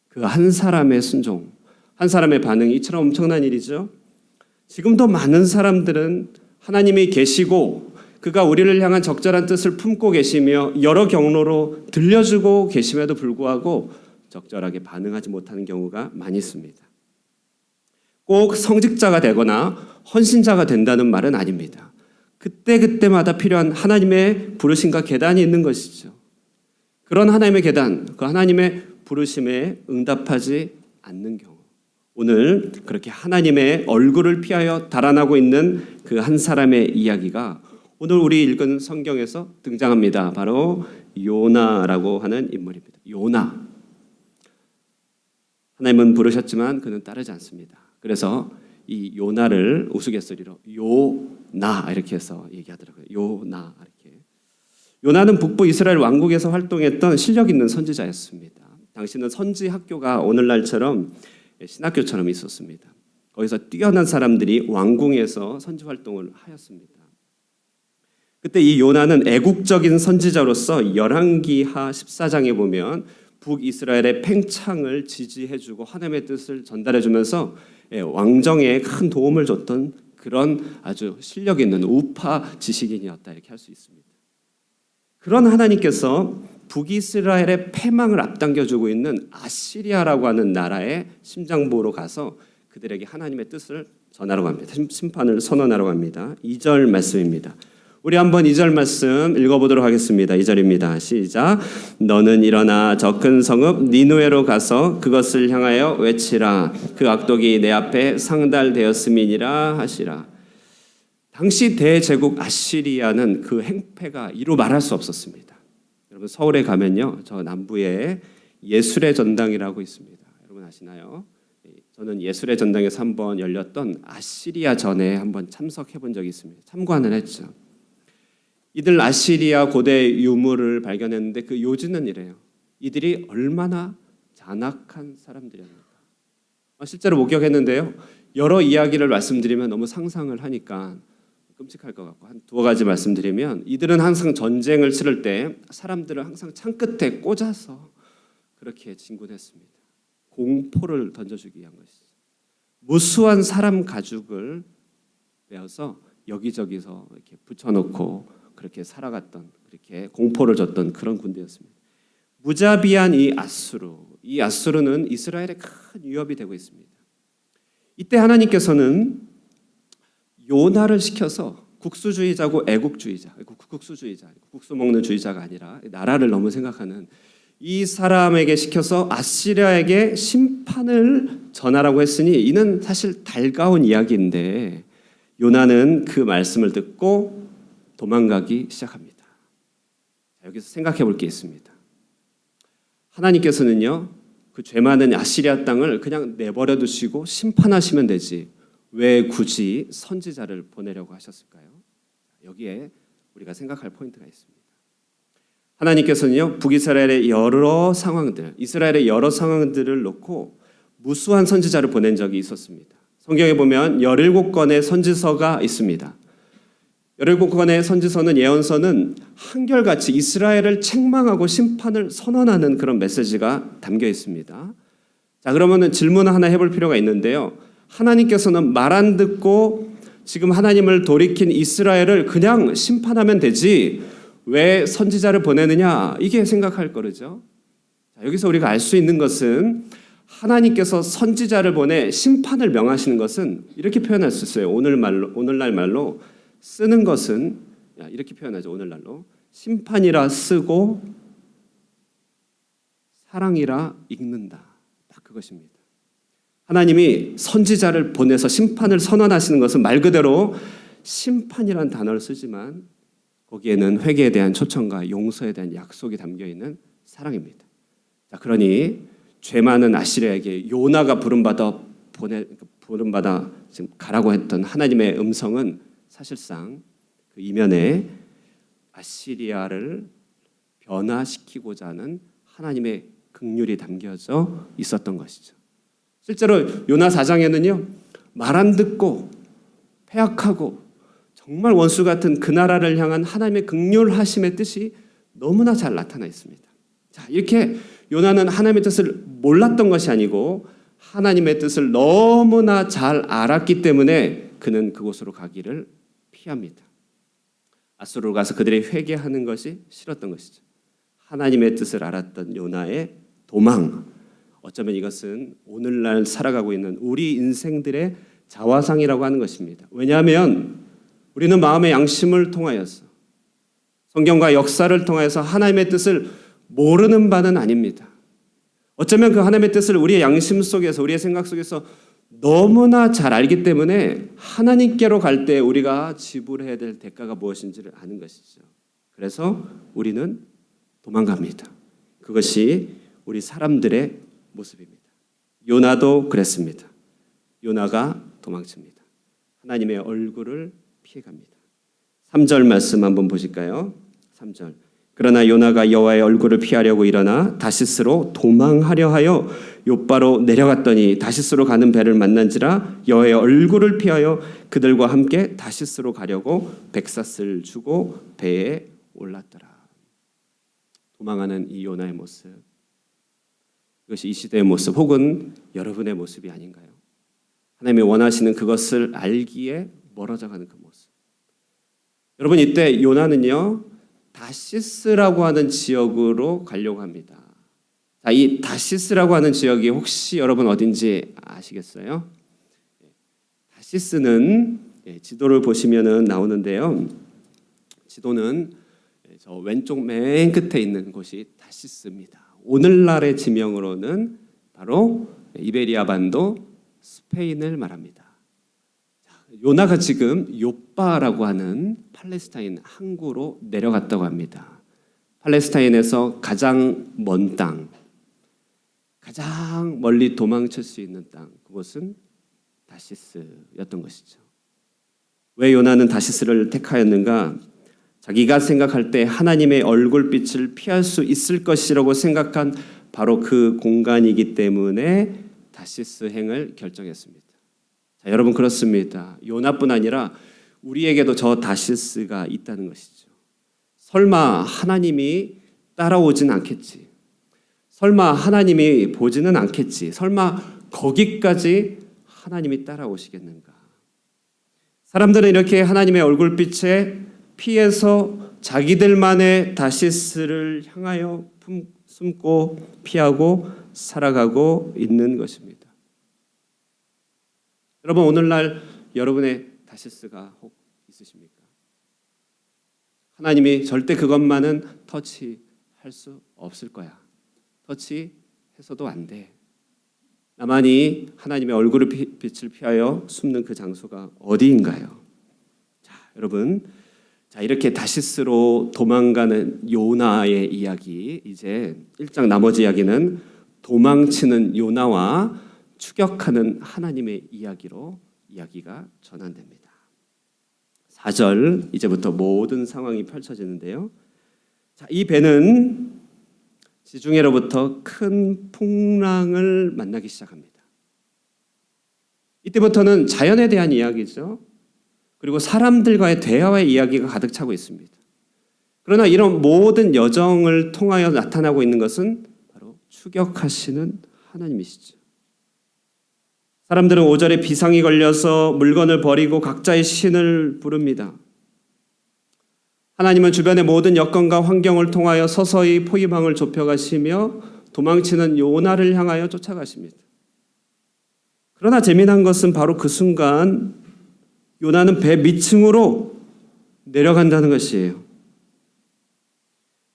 그 한 사람의 순종, 한 사람의 반응이 이처럼 엄청난 일이죠. 지금도 많은 사람들은 하나님이 계시고 그가 우리를 향한 적절한 뜻을 품고 계시며 여러 경로로 들려주고 계심에도 불구하고 적절하게 반응하지 못하는 경우가 많이 있습니다. 꼭 성직자가 되거나 헌신자가 된다는 말은 아닙니다. 그때그때마다 필요한 하나님의 부르심과 계단이 있는 것이죠. 그런 하나님의 계단, 그 하나님의 부르심에 응답하지 않는 경우 오늘 그렇게 하나님의 얼굴을 피하여 달아나고 있는 그 한 사람의 이야기가 오늘 우리 읽은 성경에서 등장합니다. 바로 요나라고 하는 인물입니다. 요나. 하나님은 부르셨지만 그는 따르지 않습니다. 그래서 이 요나를 우스갯소리로 요나 이렇게 해서 얘기하더라고요. 요나 이렇게. 요나는 북부 이스라엘 왕국에서 활동했던 실력 있는 선지자였습니다. 당시는 선지 학교가 오늘날처럼 신학교처럼 있었습니다. 거기서 뛰어난 사람들이 왕궁에서 선지 활동을 하였습니다. 그때 이 요나는 애국적인 선지자로서 열왕기하 14장에 보면 북이스라엘의 팽창을 지지해주고 하나님의 뜻을 전달해주면서 왕정에 큰 도움을 줬던 그런 아주 실력 있는 우파 지식인이었다 이렇게 할 수 있습니다. 그런 하나님께서 북이스라엘의 패망을 앞당겨주고 있는 아시리아라고 하는 나라의 심장부로 가서 그들에게 하나님의 뜻을 전하러 갑니다. 심판을 선언하러 갑니다. 2절 말씀입니다. 우리 한번 2절 말씀 읽어보도록 하겠습니다. 2절입니다. 시작. 너는 일어나 저 큰 성읍 니느웨로 가서 그것을 향하여 외치라. 그 악독이 내 앞에 상달되었음이니라 하시라. 당시 대제국 아시리아는 그 행패가 이루 말할 수 없었습니다. 여러분 서울에 가면요, 저 남부에 예술의 전당이라고 있습니다. 여러분 아시나요? 저는 예술의 전당에서 한번 열렸던 아시리아 전에 한번 참석해 본 적이 있습니다. 참관을 했죠. 이들 아시리아 고대 유물을 발견했는데 그 요지는 이래요. 이들이 얼마나 잔악한 사람들이었는가. 실제로 목격했는데요. 여러 이야기를 말씀드리면 너무 상상을 하니까 끔찍할 것 같고 한 두어 가지 말씀드리면 이들은 항상 전쟁을 치를 때 사람들을 항상 창끝에 꽂아서 그렇게 진군했습니다. 공포를 던져주기 위한 것이죠. 무수한 사람 가죽을 베어서 여기저기서 이렇게 붙여놓고 그렇게 살아갔던, 그렇게 공포를 줬던 그런 군대였습니다. 무자비한 이 아수르는 이스라엘의 큰 위협이 되고 있습니다. 이때 하나님께서는 요나를 시켜서 국수주의자고 애국주의자, 국수 먹는 주의자가 아니라 나라를 너무 생각하는 이 사람에게 시켜서 아시리아에게 심판을 전하라고 했으니 이는 사실 달가운 이야기인데 요나는 그 말씀을 듣고 도망가기 시작합니다. 여기서 생각해 볼 게 있습니다. 하나님께서는요, 그 죄 많은 아시리아 땅을 그냥 내버려 두시고 심판하시면 되지 왜 굳이 선지자를 보내려고 하셨을까요? 여기에 우리가 생각할 포인트가 있습니다. 하나님께서는요, 북이스라엘의 이스라엘의 여러 상황들을 놓고 무수한 선지자를 보낸 적이 있었습니다. 성경에 보면 17권의 선지서가 있습니다. 17권의 선지서는 예언서는 한결같이 이스라엘을 책망하고 심판을 선언하는 그런 메시지가 담겨 있습니다. 자, 그러면은 질문 하나 해볼 필요가 있는데요. 하나님께서는 말 안 듣고 지금 하나님을 돌이킨 이스라엘을 그냥 심판하면 되지 왜 선지자를 보내느냐, 이게 생각할 거죠. 자, 여기서 우리가 알 수 있는 것은 하나님께서 선지자를 보내 심판을 명하시는 것은 이렇게 표현할 수 있어요. 오늘날 말로 쓰는 것은 이렇게 표현하죠. 오늘날로 심판이라 쓰고 사랑이라 읽는다. 딱 그것입니다. 하나님이 선지자를 보내서 심판을 선언하시는 것은 말 그대로 심판이란 단어를 쓰지만 거기에는 회개에 대한 초청과 용서에 대한 약속이 담겨 있는 사랑입니다. 자, 그러니 죄 많은 아시리아에게 요나가 부름받아 지금 가라고 했던 하나님의 음성은 사실상 그 이면에 아시리아를 변화시키고자 하는 하나님의 긍휼이 담겨져 있었던 것이죠. 실제로 요나 4장에는요, 말 안 듣고 패악하고 정말 원수 같은 그 나라를 향한 하나님의 긍휼하심의 뜻이 너무나 잘 나타나 있습니다. 자, 이렇게 요나는 하나님의 뜻을 몰랐던 것이 아니고 하나님의 뜻을 너무나 잘 알았기 때문에 그는 그곳으로 가기를 피합니다. 아수르로 가서 그들이 회개하는 것이 싫었던 것이죠. 하나님의 뜻을 알았던 요나의 도망. 어쩌면 이것은 오늘날 살아가고 있는 우리 인생들의 자화상이라고 하는 것입니다. 왜냐하면 우리는 마음의 양심을 통하여서 성경과 역사를 통해서 하나님의 뜻을 모르는 바는 아닙니다. 어쩌면 그 하나님의 뜻을 우리의 양심 속에서, 우리의 생각 속에서 너무나 잘 알기 때문에 하나님께로 갈 때 우리가 지불해야 될 대가가 무엇인지를 아는 것이죠. 그래서 우리는 도망갑니다. 그것이 우리 사람들의 모습입니다. 요나도 그랬습니다. 요나가 도망칩니다. 하나님의 얼굴을 피해갑니다. 3절 말씀 한번 보실까요? 3절. 그러나 요나가 여호와의 얼굴을 피하려고 일어나 다시스로 도망하려 하여 욥바로 내려갔더니 다시스로 가는 배를 만난지라 여호와의 얼굴을 피하여 그들과 함께 다시스로 가려고 백사스를 주고 배에 올랐더라. 도망하는 이 요나의 모습, 이것이 이 시대의 모습 혹은 여러분의 모습이 아닌가요? 하나님이 원하시는 그것을 알기에 멀어져가는 그 모습. 여러분, 이때 요나는요, 다시스라고 하는 지역으로 가려고 합니다. 자, 이 다시스라고 하는 지역이 혹시 여러분 어딘지 아시겠어요? 다시스는 지도를 보시면은 나오는데요. 지도는 저 왼쪽 맨 끝에 있는 곳이 다시스입니다. 오늘날의 지명으로는 바로 이베리아 반도 스페인을 말합니다. 요나가 지금 요빠라고 하는 팔레스타인 항구로 내려갔다고 합니다. 팔레스타인에서 가장 먼 땅, 가장 멀리 도망칠 수 있는 땅, 그곳은 다시스였던 것이죠. 왜 요나는 다시스를 택하였는가? 자기가 생각할 때 하나님의 얼굴빛을 피할 수 있을 것이라고 생각한 바로 그 공간이기 때문에 다시스 행을 결정했습니다. 자, 여러분 그렇습니다. 요나뿐 아니라 우리에게도 저 다시스가 있다는 것이죠. 설마 하나님이 따라오진 않겠지. 설마 하나님이 보지는 않겠지. 설마 거기까지 하나님이 따라오시겠는가. 사람들은 이렇게 하나님의 얼굴빛에 피해서 자기들만의 다시스를 향하여 숨고 피하고 살아가고 있는 것입니다. 여러분 오늘날 여러분의 다시스가 혹 있으십니까? 하나님이 절대 그것만은 터치할 수 없을 거야. 터치해서도 안 돼. 나만이 하나님의 얼굴을 빛을 피하여 숨는 그 장소가 어디인가요? 자, 여러분, 자 이렇게 다시스로 도망가는 요나의 이야기, 이제 1장 나머지 이야기는 도망치는 요나와 추격하는 하나님의 이야기로 이야기가 전환됩니다. 4절 이제부터 모든 상황이 펼쳐지는데요. 자, 이 배는 지중해로부터 큰 풍랑을 만나기 시작합니다. 이때부터는 자연에 대한 이야기죠. 그리고 사람들과의 대화의 이야기가 가득 차고 있습니다. 그러나 이런 모든 여정을 통하여 나타나고 있는 것은 바로 추격하시는 하나님이시죠. 사람들은 5절에 비상이 걸려서 물건을 버리고 각자의 신을 부릅니다. 하나님은 주변의 모든 여건과 환경을 통하여 서서히 포위망을 좁혀가시며 도망치는 요나를 향하여 쫓아가십니다. 그러나 재미난 것은 바로 그 순간 요나는 배 밑층으로 내려간다는 것이에요.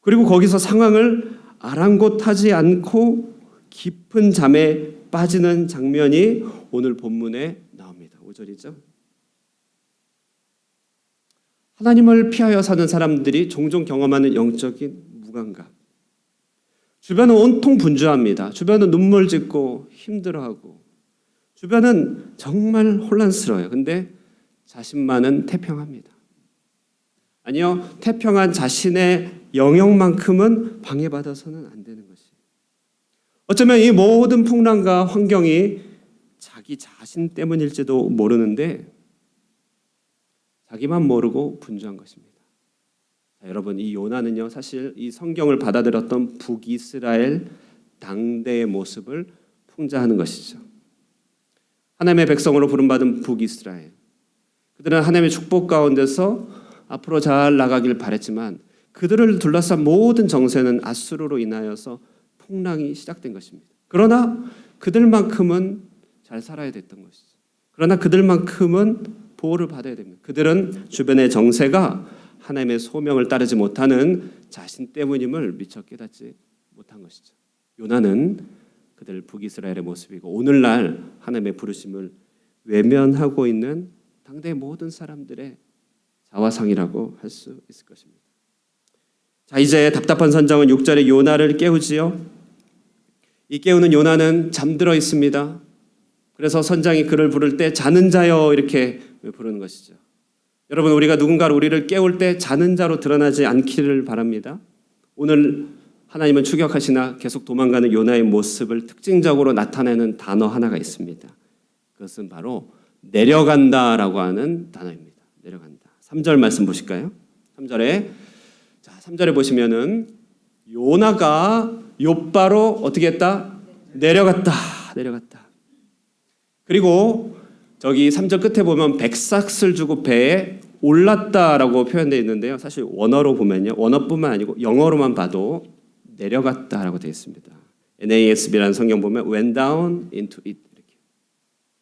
그리고 거기서 상황을 아랑곳하지 않고 깊은 잠에 빠지는 장면이 오늘 본문에 나옵니다. 5절이죠. 하나님을 피하여 사는 사람들이 종종 경험하는 영적인 무감각. 주변은 온통 분주합니다. 주변은 눈물 짓고 힘들어하고 주변은 정말 혼란스러워요. 근데 자신만은 태평합니다. 아니요, 태평한 자신의 영역만큼은 방해받아서는 안 되는 것이에요. 어쩌면 이 모든 풍랑과 환경이 자기 자신 때문일지도 모르는데 자기만 모르고 분주한 것입니다. 자, 여러분 이 요나는요 사실 이 성경을 받아들였던 북이스라엘 당대의 모습을 풍자하는 것이죠. 하나님의 백성으로 부름받은 북이스라엘. 그들은 하나님의 축복 가운데서 앞으로 잘 나가길 바랬지만 그들을 둘러싼 모든 정세는 아수르로 인하여서 풍랑이 시작된 것입니다. 그러나 그들만큼은 잘 살아야 됐던 것이죠. 그러나 그들만큼은 보호를 받아야 됩니다. 그들은 주변의 정세가 하나님의 소명을 따르지 못하는 자신 때문임을 미처 깨닫지 못한 것이죠. 요나는 그들 북이스라엘의 모습이고 오늘날 하나님의 부르심을 외면하고 있는 당대의 모든 사람들의 자화상이라고 할 수 있을 것입니다. 자, 이제 답답한 선장은 6절에 요나를 깨우지요. 이 깨우는 요나는 잠들어 있습니다. 그래서 선장이 그를 부를 때 자는 자여 이렇게 부르는 것이죠. 여러분 우리가 누군가를 우리를 깨울 때 자는 자로 드러나지 않기를 바랍니다. 오늘 하나님은 추격하시나 계속 도망가는 요나의 모습을 특징적으로 나타내는 단어 하나가 있습니다. 그것은 바로 내려간다라고 하는 단어입니다. 내려간다. 3절 말씀 보실까요? 3절에 보시면은 요나가 욥바로 어떻게 했다? 내려갔다. 그리고 저기 3절 끝에 보면 백삭을 주고 배에 올랐다라고 표현되어 있는데요. 사실 원어로 보면요. 원어뿐만 아니고 영어로만 봐도 내려갔다라고 되어 있습니다. NASB라는 성경 보면 went down into it 이렇게.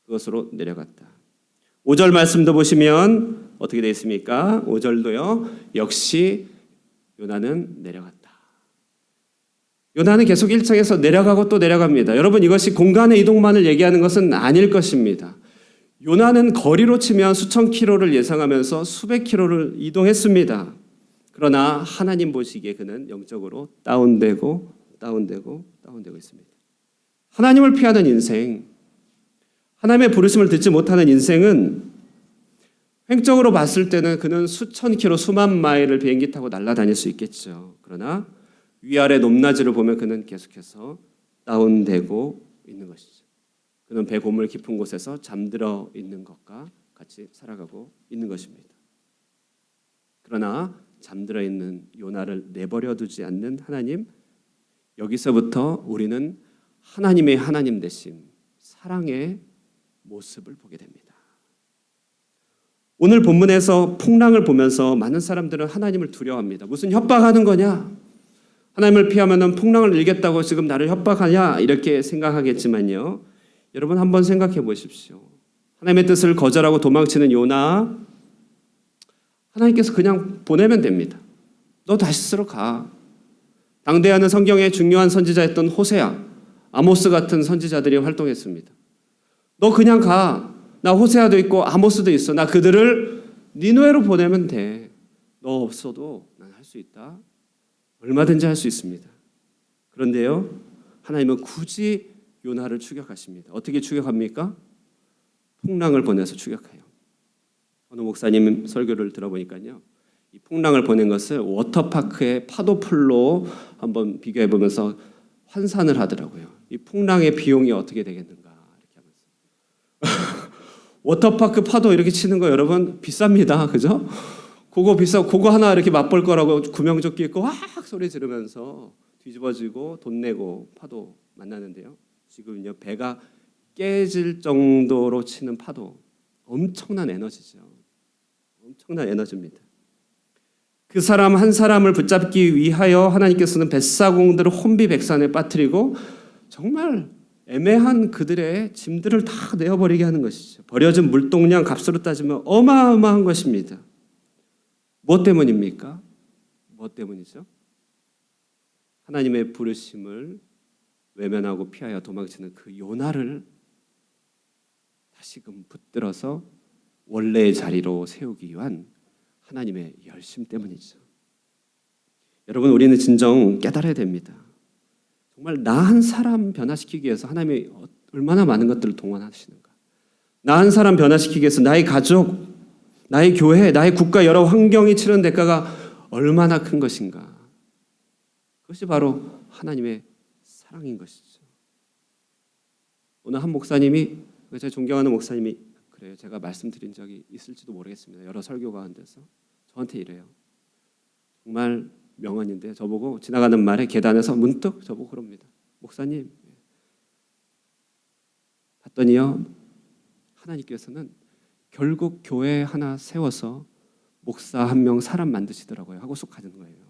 그것으로 내려갔다. 5절 말씀도 보시면 어떻게 되어 있습니까? 5절도요. 역시 요나는 내려갔다. 요나는 계속 1층에서 내려가고 또 내려갑니다. 여러분 이것이 공간의 이동만을 얘기하는 것은 아닐 것입니다. 요나는 거리로 치면 수천 킬로를 예상하면서 수백 킬로를 이동했습니다. 그러나 하나님 보시기에 그는 영적으로 다운되고 있습니다. 하나님을 피하는 인생, 하나님의 부르심을 듣지 못하는 인생은 횡적으로 봤을 때는 그는 수천 킬로, 수만 마일을 비행기 타고 날아다닐 수 있겠죠. 그러나 위아래 높낮이를 보면 그는 계속해서 다운되고 있는 것이죠. 그는 배 고물 깊은 곳에서 잠들어 있는 것과 같이 살아가고 있는 것입니다. 그러나 잠들어 있는 요나를 내버려 두지 않는 하나님, 여기서부터 우리는 하나님의 하나님 되심, 사랑의 모습을 보게 됩니다. 오늘 본문에서 풍랑을 보면서 많은 사람들은 하나님을 두려워합니다. 무슨 협박하는 거냐? 하나님을 피하면 풍랑을 일겠다고 지금 나를 협박하냐? 이렇게 생각하겠지만요. 여러분 한번 생각해 보십시오. 하나님의 뜻을 거절하고 도망치는 요나, 하나님께서 그냥 보내면 됩니다. 너 다시스로 가. 당대하는 성경의 중요한 선지자였던 호세아, 아모스 같은 선지자들이 활동했습니다. 너 그냥 가. 나 호세아도 있고 아모스도 있어. 나 그들을 니느웨로 보내면 돼. 너 없어도 난 할 수 있다. 얼마든지 할 수 있습니다. 그런데요, 하나님은 굳이 요나를 추격하십니다. 어떻게 추격합니까? 풍랑을 보내서 추격해요. 어느 목사님 설교를 들어보니까요, 이 풍랑을 보낸 것을 워터파크의 파도풀로 한번 비교해 보면서 환산을 하더라고요. 이 풍랑의 비용이 어떻게 되겠는가 이렇게 하면서 워터파크 파도 이렇게 치는 거 여러분 비쌉니다, 그죠? 그거 비싸, 그거 하나 이렇게 맛볼 거라고 구명조끼 입고 왁 소리 지르면서 뒤집어지고 돈 내고 파도 만나는데요. 지금요 배가 깨질 정도로 치는 파도, 엄청난 에너지죠. 엄청난 에너지입니다. 그 사람 한 사람을 붙잡기 위하여 하나님께서는 뱃사공들을 혼비백산에 빠뜨리고 정말 애매한 그들의 짐들을 다 내어버리게 하는 것이죠. 버려진 물동량 값으로 따지면 어마어마한 것입니다. 무엇 때문입니까? 무엇 때문이죠? 하나님의 부르심을 외면하고 피하여 도망치는 그 요나를 다시금 붙들어서 원래의 자리로 세우기 위한 하나님의 열심 때문이죠. 여러분 우리는 진정 깨달아야 됩니다. 정말 나 한 사람 변화시키기 위해서 하나님이 얼마나 많은 것들을 동원하시는가. 나 한 사람 변화시키기 위해서 나의 가족, 나의 교회, 나의 국가 여러 환경이 치른 대가가 얼마나 큰 것인가. 그것이 바로 하나님의 사랑인 것이죠. 오늘 한 목사님이, 제가 존경하는 목사님이 그래요. 제가 말씀드린 적이 있을지도 모르겠습니다. 여러 설교 가운데서 저한테 이래요. 정말 명언인데 저보고 지나가는 말에 계단에서 문득 저보고 그럽니다. 목사님, 봤더니요 하나님께서는 결국 교회 하나 세워서 목사 한 명 사람 만드시더라고요 하고 쑥 가는 거예요.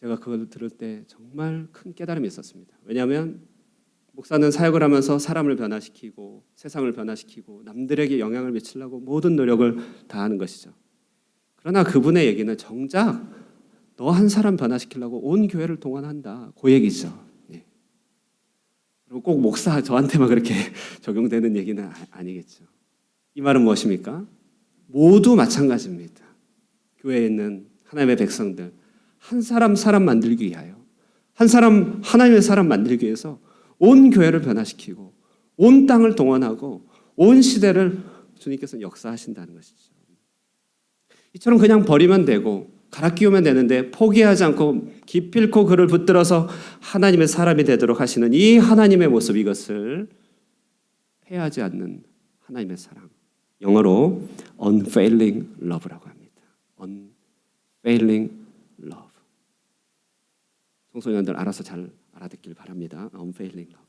제가 그걸 들을 때 정말 큰 깨달음이 있었습니다. 왜냐하면 목사는 사역을 하면서 사람을 변화시키고 세상을 변화시키고 남들에게 영향을 미치려고 모든 노력을 다하는 것이죠. 그러나 그분의 얘기는 정작 너 한 사람 변화시키려고 온 교회를 동원한다. 그 얘기죠. 예. 그리고 꼭 목사 저한테만 그렇게 적용되는 얘기는 아니겠죠. 이 말은 무엇입니까? 모두 마찬가지입니다. 교회에 있는 하나님의 백성들 한 사람 만들기 위하여 한 사람 하나님의 사람 만들기 위해서 온 교회를 변화시키고 온 땅을 동원하고 온 시대를 주님께서는 역사하신다는 것이죠. 이처럼 그냥 버리면 되고 갈아 끼우면 되는데 포기하지 않고 기필코 그를 붙들어서 하나님의 사람이 되도록 하시는 이 하나님의 모습, 이것을 패하지 않는 하나님의 사랑, 영어로 unfailing love라고 합니다. unfailing love. 청소년들 알아서 잘 알아듣길 바랍니다. unfailing love.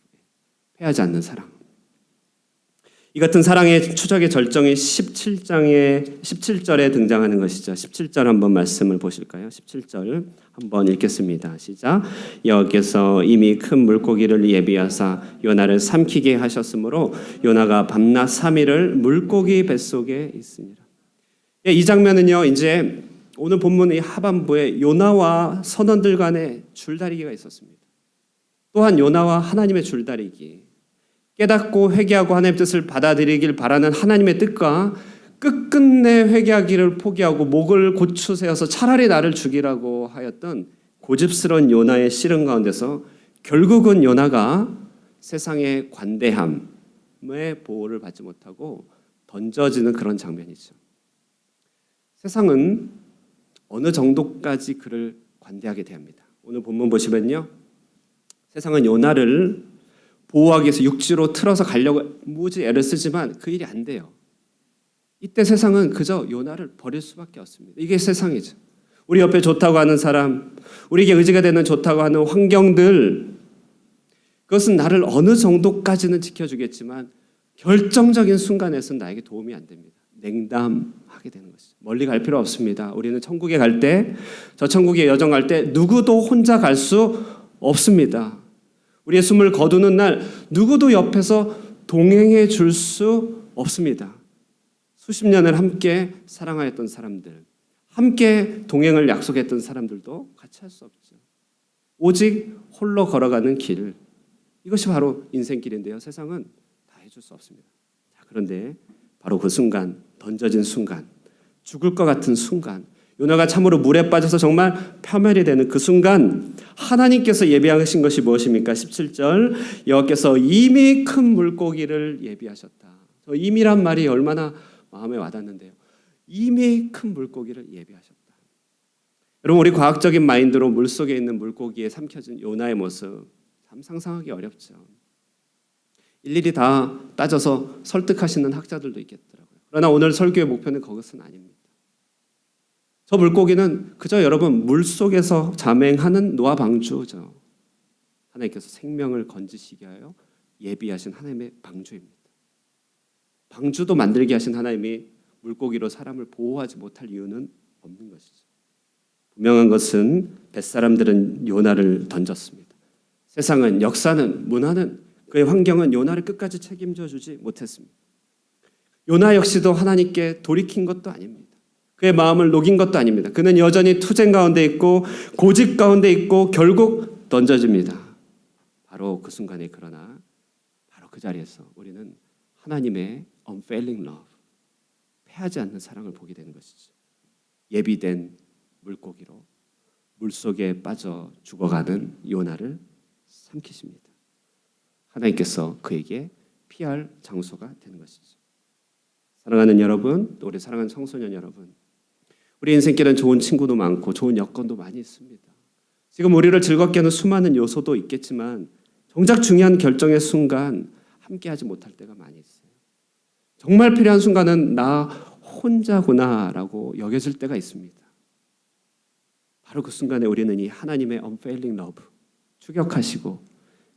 패하지 않는 사랑. 이 같은 사랑의 추적의 절정이 17절에 등장하는 것이죠. 17절 한번 말씀을 보실까요? 17절 한번 읽겠습니다. 시작. 여호와께서 이미 큰 물고기를 예비하사 요나를 삼키게 하셨으므로 요나가 밤낮 3일을 물고기 뱃속에 있으니라. 이 장면은요, 이제 오늘 본문의 하반부에 요나와 선원들 간의 줄다리기가 있었습니다. 또한 요나와 하나님의 줄다리기, 깨닫고 회개하고 하나님의 뜻을 받아들이길 바라는 하나님의 뜻과 끝끝내 회개하기를 포기하고 목을 고추 세워서 차라리 나를 죽이라고 하였던 고집스러운 요나의 씨름 가운데서 결국은 요나가 세상의 관대함의 보호를 받지 못하고 던져지는 그런 장면이죠. 세상은 어느 정도까지 그를 관대하게 대합니다. 오늘 본문 보시면요, 세상은 요나를 보호하기 위해서 육지로 틀어서 가려고 무지 애를 쓰지만 그 일이 안 돼요. 이때 세상은 그저 요나를 버릴 수밖에 없습니다. 이게 세상이죠. 우리 옆에 좋다고 하는 사람, 우리에게 의지가 되는 좋다고 하는 환경들, 그것은 나를 어느 정도까지는 지켜주겠지만 결정적인 순간에서는 나에게 도움이 안 됩니다. 냉담하게 되는 것이죠. 멀리 갈 필요 없습니다. 우리는 천국에 갈 때, 저 천국의 여정 갈 때 누구도 혼자 갈 수 없습니다. 우리의 숨을 거두는 날 누구도 옆에서 동행해 줄 수 없습니다. 수십 년을 함께 사랑하였던 사람들, 함께 동행을 약속했던 사람들도 같이 할 수 없죠. 오직 홀로 걸어가는 길, 이것이 바로 인생길인데요. 세상은 다 해줄 수 없습니다. 자, 그런데 바로 그 순간, 던져진 순간, 죽을 것 같은 순간, 요나가 참으로 물에 빠져서 정말 파멸이 되는 그 순간 하나님께서 예비하신 것이 무엇입니까? 17절, 여호와께서 이미 큰 물고기를 예비하셨다. 저 이미란 말이 얼마나 마음에 와닿는데요. 이미 큰 물고기를 예비하셨다. 여러분, 우리 과학적인 마인드로 물속에 있는 물고기에 삼켜진 요나의 모습 참 상상하기 어렵죠. 일일이 다 따져서 설득하시는 학자들도 있겠더라고요. 그러나 오늘 설교의 목표는 그것은 아닙니다. 저 물고기는 그저 여러분 물속에서 자맹하는 노아 방주죠. 하나님께서 생명을 건지시게 하여 예비하신 하나님의 방주입니다. 방주도 만들게 하신 하나님이 물고기로 사람을 보호하지 못할 이유는 없는 것이죠. 분명한 것은 뱃사람들은 요나를 던졌습니다. 세상은, 역사는, 문화는, 그의 환경은 요나를 끝까지 책임져 주지 못했습니다. 요나 역시도 하나님께 돌이킨 것도 아닙니다. 그의 마음을 녹인 것도 아닙니다. 그는 여전히 투쟁 가운데 있고 고집 가운데 있고 결국 던져집니다. 바로 그 순간에, 그러나 바로 그 자리에서 우리는 하나님의 unfailing love, 패하지 않는 사랑을 보게 되는 것이죠. 예비된 물고기로 물속에 빠져 죽어가는 요나를 삼키십니다. 하나님께서 그에게 피할 장소가 되는 것이죠. 사랑하는 여러분, 또 우리 사랑하는 청소년 여러분, 우리 인생길은 좋은 친구도 많고 좋은 여건도 많이 있습니다. 지금 우리를 즐겁게 하는 수많은 요소도 있겠지만 정작 중요한 결정의 순간 함께하지 못할 때가 많이 있어요. 정말 필요한 순간은 나 혼자구나라고 여겨질 때가 있습니다. 바로 그 순간에 우리는 이 하나님의 unfailing love, 추격하시고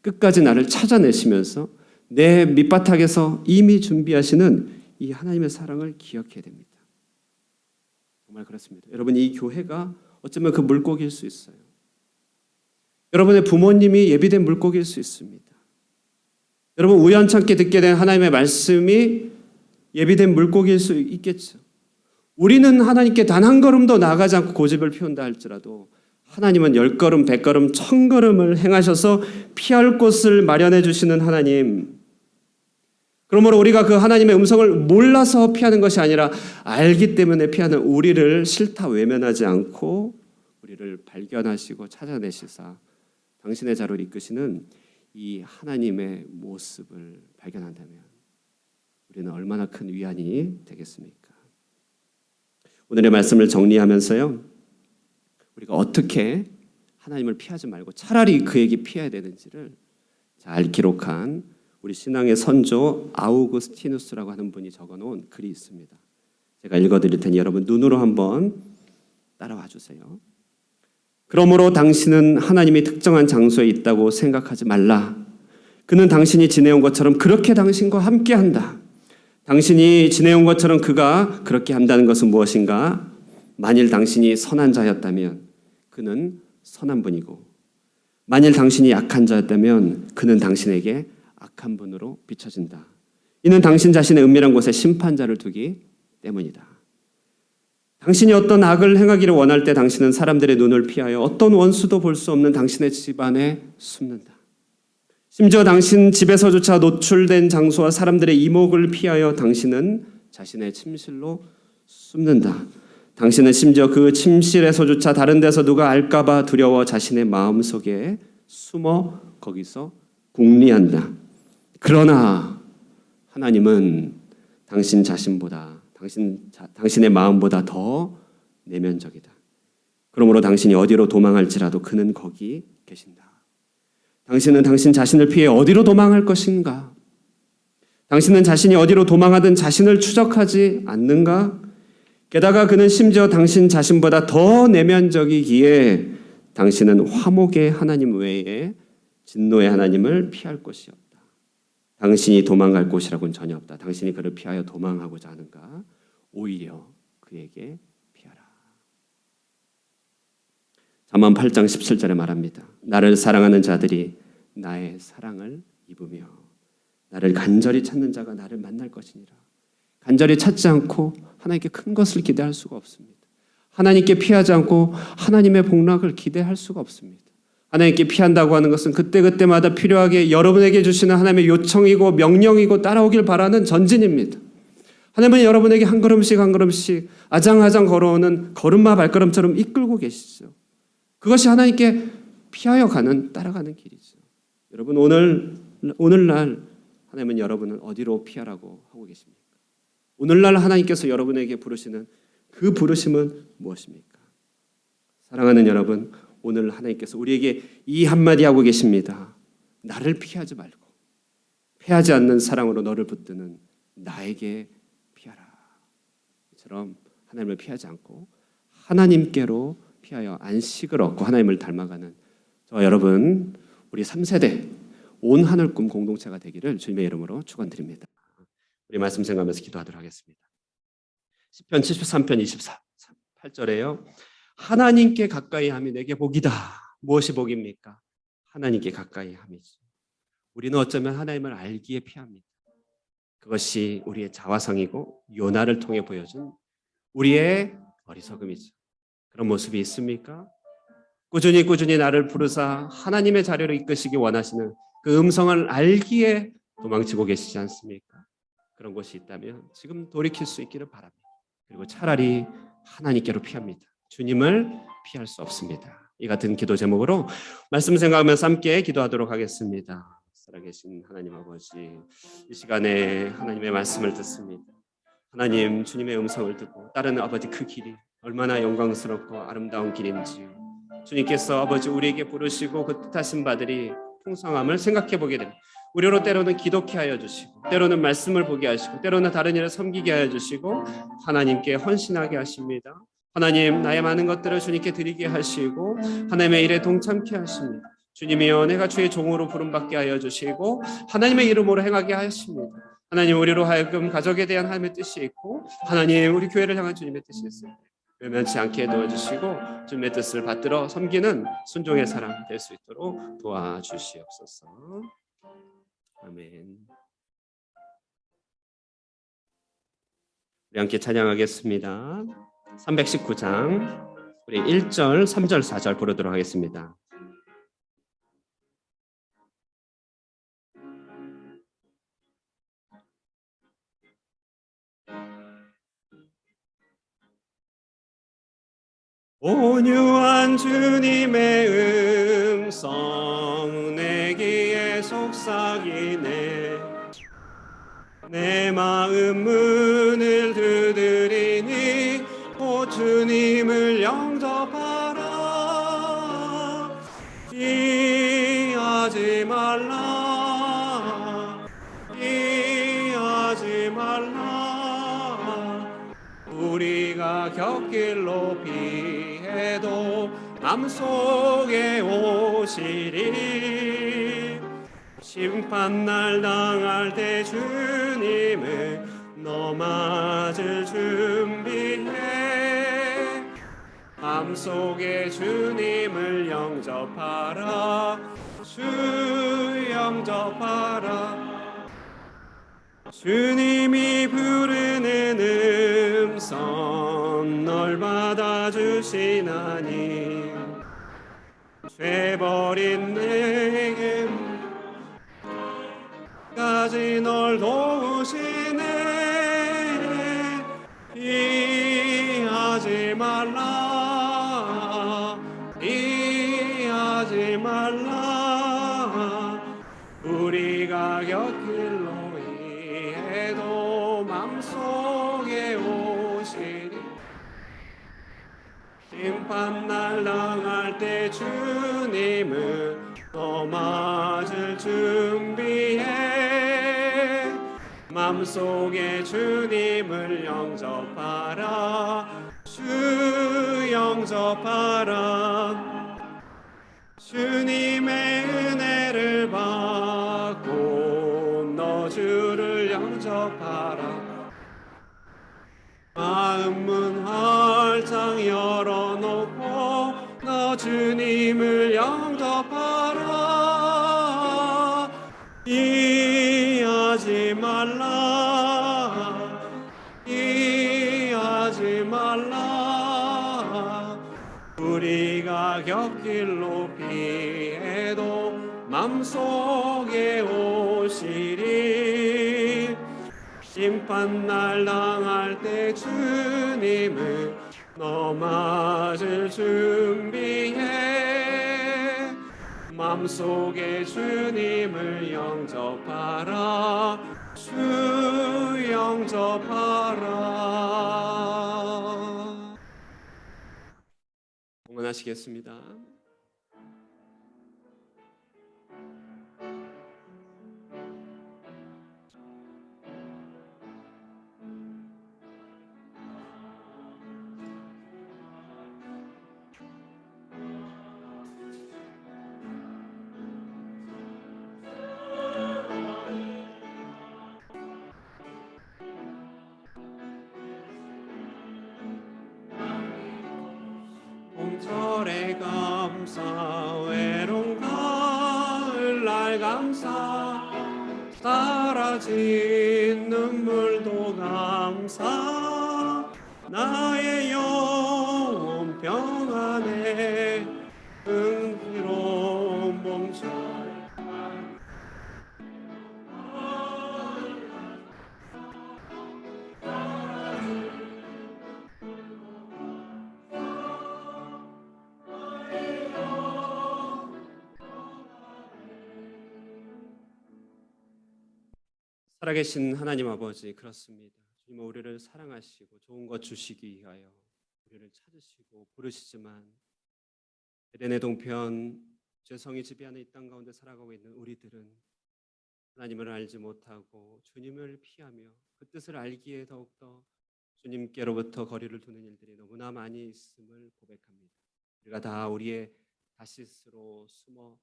끝까지 나를 찾아내시면서 내 밑바닥에서 이미 준비하시는 이 하나님의 사랑을 기억해야 됩니다. 정말 그렇습니다. 여러분, 이 교회가 어쩌면 그 물고기일 수 있어요. 여러분의 부모님이 예비된 물고기일 수 있습니다. 여러분, 우연찮게 듣게 된 하나님의 말씀이 예비된 물고기일 수 있겠죠. 우리는 하나님께 단 한 걸음도 나아가지 않고 고집을 피운다 할지라도 하나님은 10걸음, 100걸음, 1000걸음을 행하셔서 피할 곳을 마련해 주시는 하나님. 그러므로 우리가 그 하나님의 음성을 몰라서 피하는 것이 아니라 알기 때문에 피하는 우리를 싫다 외면하지 않고 우리를 발견하시고 찾아내시사 당신의 자로를 이끄시는 이 하나님의 모습을 발견한다면 우리는 얼마나 큰 위안이 되겠습니까? 오늘의 말씀을 정리하면서요, 우리가 어떻게 하나님을 피하지 말고 차라리 그에게 피해야 되는지를 잘 기록한 우리 신앙의 선조 아우구스티누스라고 하는 분이 적어놓은 글이 있습니다. 제가 읽어드릴 테니 여러분 눈으로 한번 따라와 주세요. 그러므로 당신은 하나님이 특정한 장소에 있다고 생각하지 말라. 그는 당신이 지내온 것처럼 그렇게 당신과 함께한다. 당신이 지내온 것처럼 그가 그렇게 한다는 것은 무엇인가? 만일 당신이 선한 자였다면 그는 선한 분이고, 만일 당신이 약한 자였다면 그는 당신에게 악한 분으로 비춰진다. 이는 당신 자신의 은밀한 곳에 심판자를 두기 때문이다. 당신이 어떤 악을 행하기를 원할 때 당신은 사람들의 눈을 피하여 어떤 원수도 볼 수 없는 당신의 집 안에 숨는다. 심지어 당신 집에서조차 노출된 장소와 사람들의 이목을 피하여 당신은 자신의 침실로 숨는다. 당신은 심지어 그 침실에서조차 다른 데서 누가 알까봐 두려워 자신의 마음속에 숨어 거기서 궁리한다. 그러나 하나님은 당신 자신보다 당신의 마음보다 더 내면적이다. 그러므로 당신이 어디로 도망할지라도 그는 거기 계신다. 당신은 당신 자신을 피해 어디로 도망할 것인가? 당신은 자신이 어디로 도망하든 자신을 추적하지 않는가? 게다가 그는 심지어 당신 자신보다 더 내면적이기에 당신은 화목의 하나님 외에 진노의 하나님을 피할 곳이 없다. 당신이 도망갈 곳이라고는 전혀 없다. 당신이 그를 피하여 도망하고자 하는가? 오히려 그에게 피하라. 잠언 8장 17절에 말합니다. 나를 사랑하는 자들이 나의 사랑을 입으며 나를 간절히 찾는 자가 나를 만날 것이니라. 간절히 찾지 않고 하나님께 큰 것을 기대할 수가 없습니다. 하나님께 피하지 않고 하나님의 복락을 기대할 수가 없습니다. 하나님께 피한다고 하는 것은 그때그때마다 필요하게 여러분에게 주시는 하나님의 요청이고 명령이고 따라오길 바라는 전진입니다. 하나님은 여러분에게 한 걸음씩 한 걸음씩 아장아장 걸어오는 걸음마 발걸음처럼 이끌고 계시죠. 그것이 하나님께 피하여 가는 따라가는 길이죠. 여러분 오늘날 하나님은 여러분을 어디로 피하라고 하고 계십니까? 오늘날 하나님께서 여러분에게 부르시는 그 부르심은 무엇입니까? 사랑하는 여러분, 오늘 하나님께서 우리에게 이 한마디 하고 계십니다. 나를 피하지 말고 피하지 않는 사랑으로 너를 붙드는 나에게 피하라. 이처럼 하나님을 피하지 않고 하나님께로 피하여 안식을 얻고 하나님을 닮아가는 저 여러분, 우리 3세대 온 하늘 꿈 공동체가 되기를 주님의 이름으로 축원드립니다. 우리 말씀 생각하면서 기도하도록 하겠습니다. 시편 73편 28절에요. 하나님께 가까이 함이 내게 복이다. 무엇이 복입니까? 하나님께 가까이 함이죠. 우리는 어쩌면 하나님을 알기에 피합니다. 그것이 우리의 자화상이고 요나를 통해 보여준 우리의 어리석음이죠. 그런 모습이 있습니까? 꾸준히 나를 부르사 하나님의 자리로 이끄시기 원하시는 그 음성을 알기에 도망치고 계시지 않습니까? 그런 곳이 있다면 지금 돌이킬 수 있기를 바랍니다. 그리고 차라리 하나님께로 피합니다. 주님을 피할 수 없습니다. 이 같은 기도 제목으로 말씀 생각하면서 함께 기도하도록 하겠습니다. 살아계신 하나님 아버지, 이 시간에 하나님의 말씀을 듣습니다. 하나님, 주님의 음성을 듣고 따르는 아버지 그 길이 얼마나 영광스럽고 아름다운 길인지요. 주님께서 아버지 우리에게 부르시고 그 뜻하신 바들이 풍성함을 생각해 보게 됩니다. 우리로 때로는 기독케 하여 주시고, 때로는 말씀을 보게 하시고, 때로는 다른 일을 섬기게 하여 주시고, 하나님께 헌신하게 하십니다. 하나님, 나의 많은 것들을 주님께 드리게 하시고 하나님의 일에 동참케 하십니다. 주님이여, 내가 주의 종으로 부름받게 하여 주시고 하나님의 이름으로 행하게 하십니다. 하나님, 우리로 하여금 가족에 대한 하나님의 뜻이 있고 하나님, 우리 교회를 향한 주님의 뜻이 있습니다. 외면치 않게 도와주시고 주님의 뜻을 받들어 섬기는 순종의 사람 될 수 있도록 도와주시옵소서. 아멘. 우리 함께 찬양하겠습니다. 319장 우리 1절, 3절, 4절 부르도록 하겠습니다. 온유한 주님의 음성 내 귀에 속삭이네. 내 마음 문을 두드리니 오 주님을 영접하라. 피하지 말라, 피하지 말라. 우리가 곁길로 피해도 맘속에 오시리. 심판날 당할 때 주님을 너 맞을 준비해 마음속에 주님을 영접하라 주 영접하라 주님이 부르는 음성 널 받아주시나니 죄 버린 내게 까지 널 도우시네 이하지 말라 이하지 말라 우리가 곁길로 이해도 맘속에 오시리 심판날 당할 때 주님은 너 맞을 준비해 맘속에 주님을 영접하라 주 영접하라 주님의 은혜를 받고 너 주를 영접하라 마음문 활짝 열어놓고 너 주님을 영접하라 이해하지 말라 이해하지 말라 우리가 곁길로 피해도 맘속에 오시리 심판날 당할 때 주님은 너 맞을 준비해 맘속에 주님을 영접하라 주 영접하라 응원하시겠습니다. 봄철에 감사 외로운 가을날 감사 사라진 눈물도 감사 나의 영혼 평안에 흥기로운 봄철 살아계신 하나님 아버지 그렇습니다. 주님은 우리를 사랑하시고 좋은 것 주시기 위하여 우리를 찾으시고 부르시지만 에덴의 동편 죄성이 지배하는 이 땅 가운데 살아가고 있는 우리들은 하나님을 알지 못하고 주님을 피하며 그 뜻을 알기에 더욱더 주님께로부터 거리를 두는 일들이 너무나 많이 있음을 고백합니다. 우리가 다 우리의 다시스로 숨어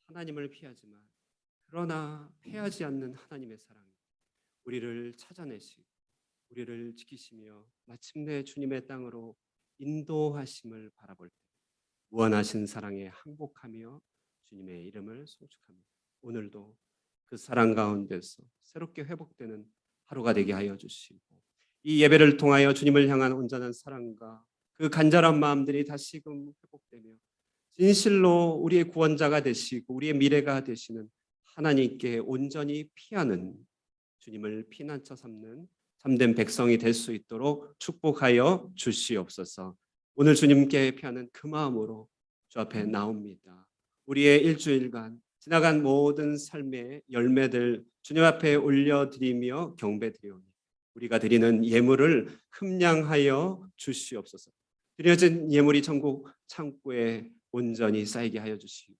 하나님을 피하지만 그러나 패하지 않는 하나님의 사랑 우리를 찾아내시고 우리를 지키시며 마침내 주님의 땅으로 인도하심을 바라볼 때 무한하신 사랑에 항복하며 주님의 이름을 송축합니다. 오늘도 그 사랑 가운데서 새롭게 회복되는 하루가 되게 하여 주시고 이 예배를 통하여 주님을 향한 온전한 사랑과 그 간절한 마음들이 다시금 회복되며 진실로 우리의 구원자가 되시고 우리의 미래가 되시는 하나님께 온전히 피하는 주님을 피난처 삼는 참된 백성이 될 수 있도록 축복하여 주시옵소서. 오늘 주님께 피하는 그 마음으로 주 앞에 나옵니다. 우리의 일주일간 지나간 모든 삶의 열매들 주님 앞에 올려드리며 경배드리오니 우리가 드리는 예물을 흠량하여 주시옵소서. 드려진 예물이 천국 창고에 온전히 쌓이게 하여 주시고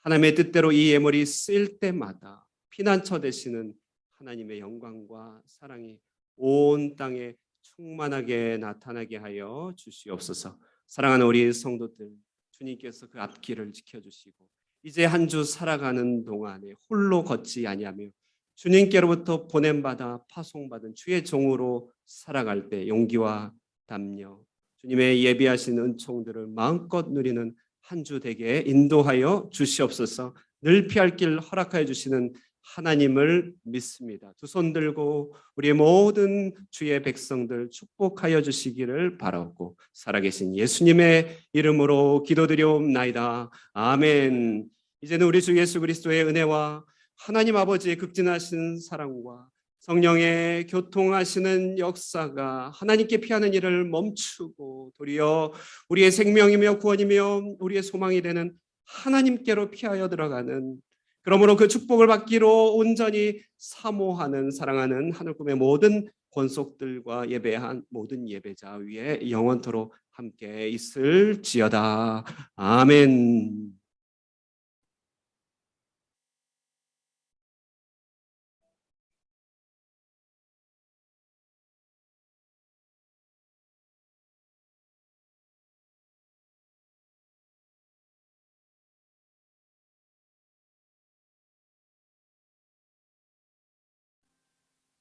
하나님의 뜻대로 이 예물이 쓰일 때마다 피난처 되시는 하나님의 영광과 사랑이 온 땅에 충만하게 나타나게 하여 주시옵소서. 사랑하는 우리 성도들, 주님께서 그 앞길을 지켜주시고 이제 한 주 살아가는 동안에 홀로 걷지 아니하며 주님께로부터 보냄받아 파송받은 주의 종으로 살아갈 때 용기와 담력, 주님의 예비하신 은총들을 마음껏 누리는 한 주 되게 인도하여 주시옵소서. 늘 피할 길 허락하여 주시는 하나님을 믿습니다. 두 손 들고 우리의 모든 주의 백성들 축복하여 주시기를 바라고 살아계신 예수님의 이름으로 기도드리옵나이다. 아멘. 이제는 우리 주 예수 그리스도의 은혜와 하나님 아버지의 극진하신 사랑과 성령의 교통하시는 역사가 하나님께 피하는 일을 멈추고 도리어 우리의 생명이며 구원이며 우리의 소망이 되는 하나님께로 피하여 들어가는, 그러므로 그 축복을 받기로 온전히 사모하는 사랑하는 하늘꿈의 모든 권속들과 예배한 모든 예배자 위에 영원토록 함께 있을지어다. 아멘.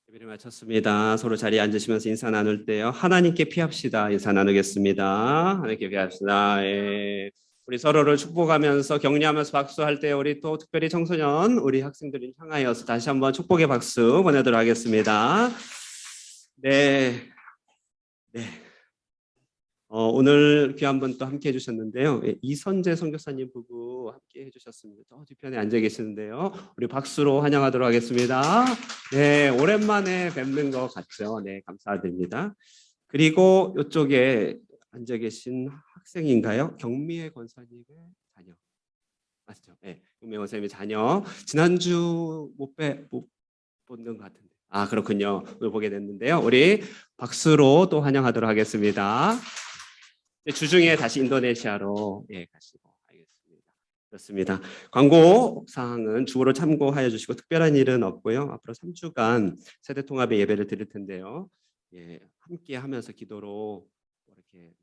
예배를 마쳤습니다. 서로 자리에 앉으시면서 인사 나눌 때요. 하나님께 피합시다. 인사 나누겠습니다. 하나님께 피합시다. 예. 우리 서로를 축복하면서 격려하면서 박수할 때 우리 또 특별히 청소년 우리 학생들을 향하여서 다시 한번 축복의 박수 보내도록 하겠습니다. 네. 네. 오늘 귀한 분 또 함께 해주셨는데요. 이선재 선교사님 부부 함께 해주셨습니다. 저 뒤편에 앉아 계시는데요. 우리 박수로 환영하도록 하겠습니다. 네, 오랜만에 뵙는 것 같죠. 네, 감사드립니다. 그리고 이쪽에 앉아 계신 학생인가요? 경미애 권사님의 자녀 맞죠? 네, 경미애 권사님의 자녀. 지난주 못 보는 것 같은데. 아, 그렇군요. 오늘 보게 됐는데요. 우리 박수로 또 환영하도록 하겠습니다. 주중에 다시 인도네시아로 가시고 알겠습니다. 그렇습니다. 광고 사항은 주보로 참고하여 주시고 특별한 일은 없고요. 앞으로 3주간 세대 통합의 예배를 드릴 텐데요. 함께 하면서 기도로 이렇게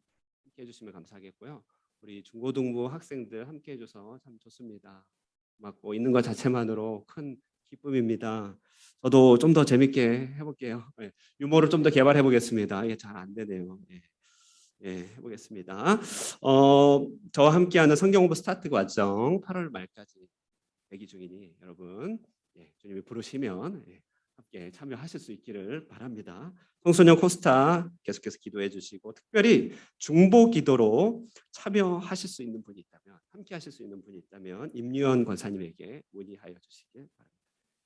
함께 해주시면 감사하겠고요. 우리 중고등부 학생들 함께 해줘서 참 좋습니다. 맞고 있는 것 자체만으로 큰 기쁨입니다. 저도 좀 더 재밌게 해볼게요. 유머를 좀 더 개발해 보겠습니다. 이게 잘 안 되네요. 해보겠습니다. 저와 함께하는 성경공부 스타트 과정 8월 말까지 대기 중이니 여러분 주님이 부르시면 함께 참여하실 수 있기를 바랍니다. 청소년 코스타 계속해서 기도해 주시고 특별히 중보 기도로 참여하실 수 있는 분이 있다면 함께 하실 수 있는 분이 있다면 임유현 권사님에게 문의하여 주시길 바랍니다.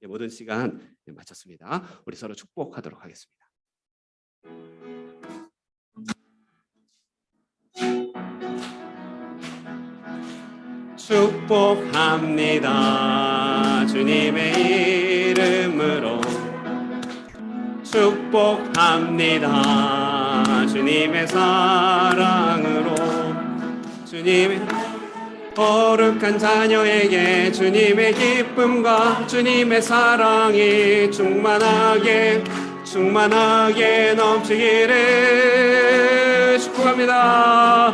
모든 시간 마쳤습니다. 우리 서로 축복하도록 하겠습니다. 축복합니다. 주님의 이름으로 축복합니다. 주님의 사랑으로 주님의 거룩한 자녀에게 주님의 기쁨과 주님의 사랑이 충만하게 넘치기를 축복합니다.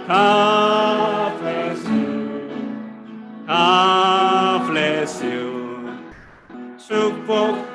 God bless you. God bless you. 축복